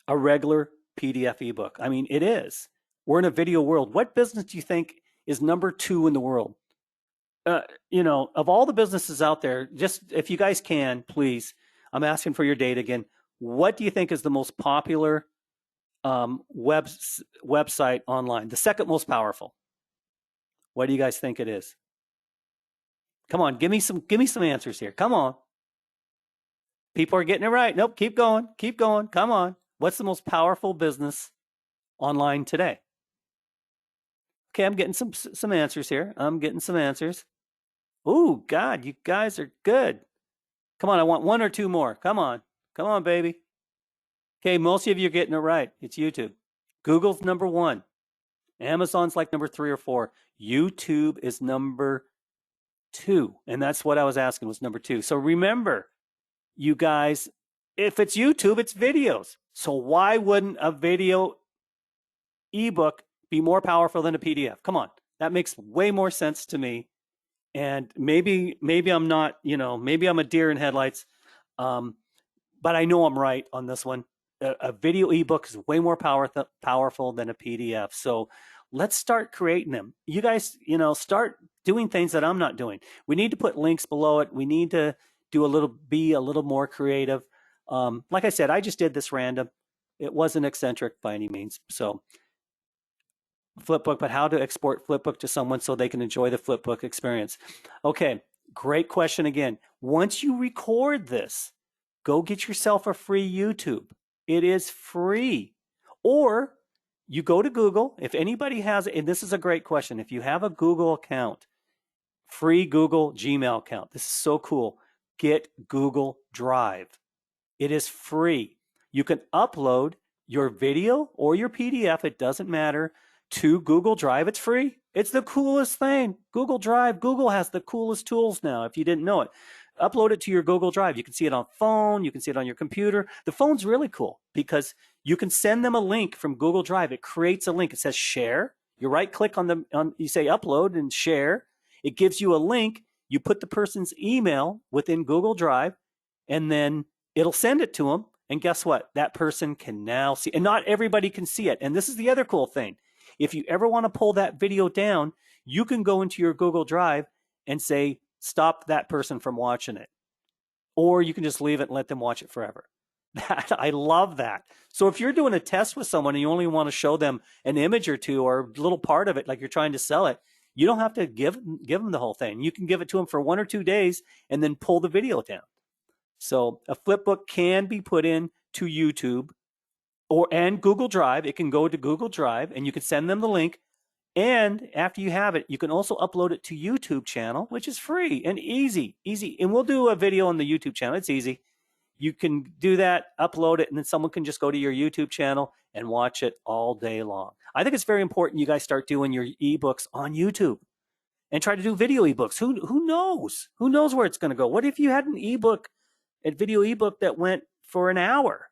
a regular PDF ebook. I mean, it is. We're in a video world. What business do you think is number 2 in the world? Of all the businesses out there, just if you guys can, please, I'm asking for your data again. What do you think is the most popular website online? The second most powerful. What do you guys think it is? Come on, give me some answers here. Come on. People are getting it right. Nope, keep going. Keep going. Come on. What's the most powerful business online today? Okay, I'm getting some answers here. I'm getting some answers. Ooh, God, you guys are good. Come on, I want 1 or 2 more. Come on. Come on, baby. Okay, most of you are getting it right. It's YouTube. Google's number 1. Amazon's like number 3 or 4. YouTube is number 2. And that's what I was asking, was number 2. So remember, you guys, if it's YouTube, it's videos. So why wouldn't a video ebook be more powerful than a PDF? Come on. That makes way more sense to me. And maybe I'm not, maybe I'm a deer in headlights. But I know I'm right on this one. A video ebook is way more powerful than a PDF. So let's start creating them. You guys, start doing things that I'm not doing. We need to put links below it. We need to be a little more creative. Like I said, I just did this random. It wasn't eccentric by any means. So Flipbook, but how to export Flipbook to someone so they can enjoy the Flipbook experience. Okay, great question again. Once you record this, go get yourself a free YouTube. It is free. Or you go to Google. If anybody has it, and this is a great question, if you have a Google account, free Google Gmail account, this is so cool. Get Google Drive. It is free. You can upload your video or your PDF, it doesn't matter, to Google Drive. It's free. It's the coolest thing. Google Drive. Google has the coolest tools now, if you didn't know it. Upload it to your Google Drive. You can see it on phone. You can see it on your computer. The phone's really cool because you can send them a link from Google Drive. It creates a link. It says share. You right click you say upload and share. It gives you a link. You put the person's email within Google Drive, and then it'll send it to them. And guess what? That person can now see, and not everybody can see it. And this is the other cool thing. If you ever want to pull that video down, you can go into your Google Drive and say, stop that person from watching it. Or you can just leave it and let them watch it forever. I love that. So if you're doing a test with someone and you only want to show them an image or two or a little part of it, like you're trying to sell it, you don't have to give them the whole thing. You can give it to them for 1 or 2 days and then pull the video down. So a flipbook can be put in to YouTube and Google Drive. It can go to Google Drive and you can send them the link. And after you have it, you can also upload it to YouTube channel, which is free and easy. And we'll do a video on the YouTube channel. It's easy. You can do that, upload it, and then someone can just go to your YouTube channel and watch it all day long. I think it's very important you guys start doing your ebooks on YouTube and try to do video ebooks. Who knows? Who knows where it's going to go? What if you had an ebook, a video ebook that went for an hour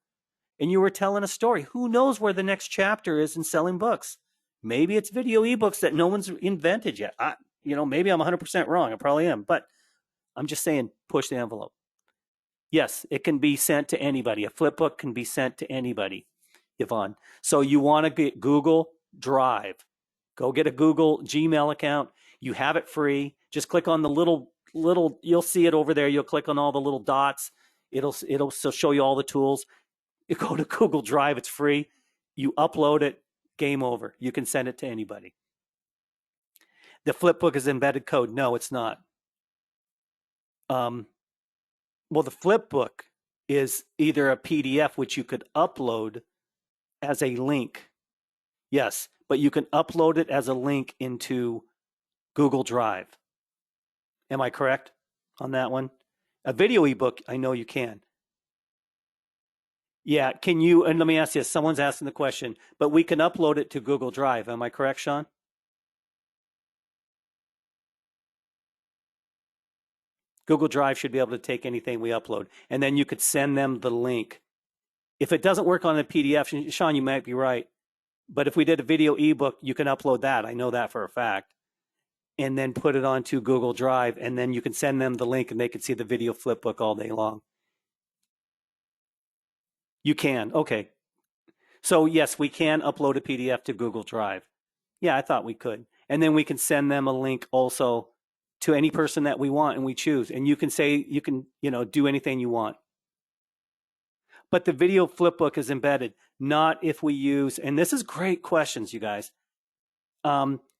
and you were telling a story? Who knows where the next chapter is in selling books? Maybe it's video ebooks that no one's invented yet. Maybe I'm 100% wrong. I probably am, but I'm just saying, push the envelope. Yes, it can be sent to anybody. A flipbook can be sent to anybody, Yvonne. So you want to get Google Drive. Go get a Google Gmail account. You have it free. Just click on the little, you'll see it over there. You'll click on all the little dots. It'll show you all the tools. You go to Google Drive. It's free. You upload it. Game over. You can send it to anybody. The flipbook is embedded code. No, it's not. Well, the flipbook is either a PDF, which you could upload as a link. Yes, but you can upload it as a link into Google Drive. Am I correct on that one? A video ebook, I know you can. Yeah, can you, and let me ask you, someone's asking the question, but we can upload it to Google Drive. Am I correct, Sean? Google Drive should be able to take anything we upload, and then you could send them the link. If it doesn't work on a PDF, Sean, you might be right, but if we did a video ebook, you can upload that. I know that for a fact. And then put it onto Google Drive, and then you can send them the link and they can see the video flipbook all day long. You can, okay. So yes, we can upload a PDF to Google Drive. Yeah, I thought we could. And then we can send them a link also to any person that we want and we choose. And you can say, you can, do anything you want. But the video flipbook is embedded, not if we use, and this is great questions, you guys.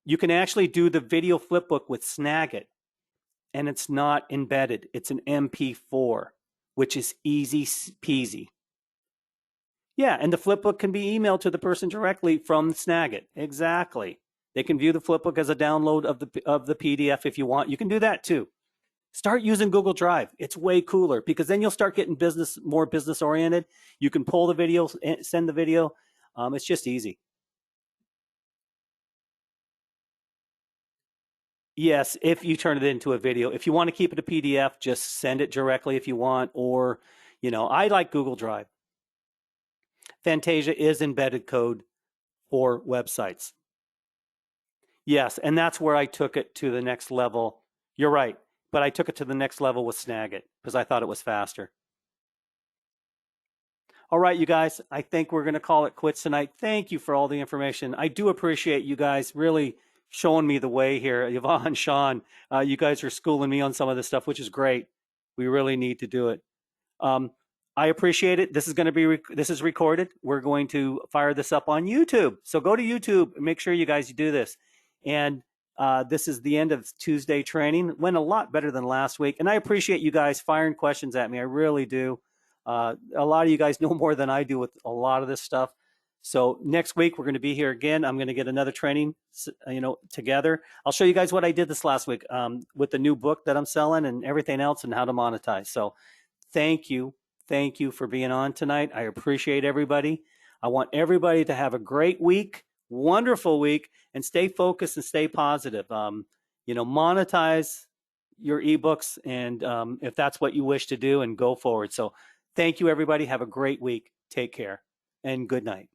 You can actually do the video flipbook with Snagit, and it's not embedded. It's an MP4, which is easy peasy. Yeah, and the flipbook can be emailed to the person directly from Snagit. Exactly. They can view the flipbook as a download of the PDF if you want. You can do that too. Start using Google Drive. It's way cooler because then you'll start getting more business oriented. You can pull the video, send the video. It's just easy. Yes, if you turn it into a video. If you want to keep it a PDF, just send it directly if you want. Or, I like Google Drive. Fantasia is embedded code for websites. Yes, and that's where I took it to the next level. You're right, but I took it to the next level with Snagit because I thought it was faster. All right, you guys, I think we're going to call it quits tonight. Thank you for all the information. I do appreciate you guys really showing me the way here. Yvonne, Sean, you guys are schooling me on some of this stuff, which is great. We really need to do it. I appreciate it. This is going to be this is recorded. We're going to fire this up on YouTube. So go to YouTube and make sure you guys do this. And this is the end of Tuesday training. Went a lot better than last week. And I appreciate you guys firing questions at me. I really do. A lot of you guys know more than I do with a lot of this stuff. So next week, we're going to be here again. I'm going to get another training, together. I'll show you guys what I did this last week with the new book that I'm selling and everything else and how to monetize. So thank you. Thank you for being on tonight. I appreciate everybody. I want everybody to have a great week, wonderful week, and stay focused and stay positive. Monetize your ebooks, and if that's what you wish to do, and go forward. So thank you, everybody. Have a great week. Take care, and good night.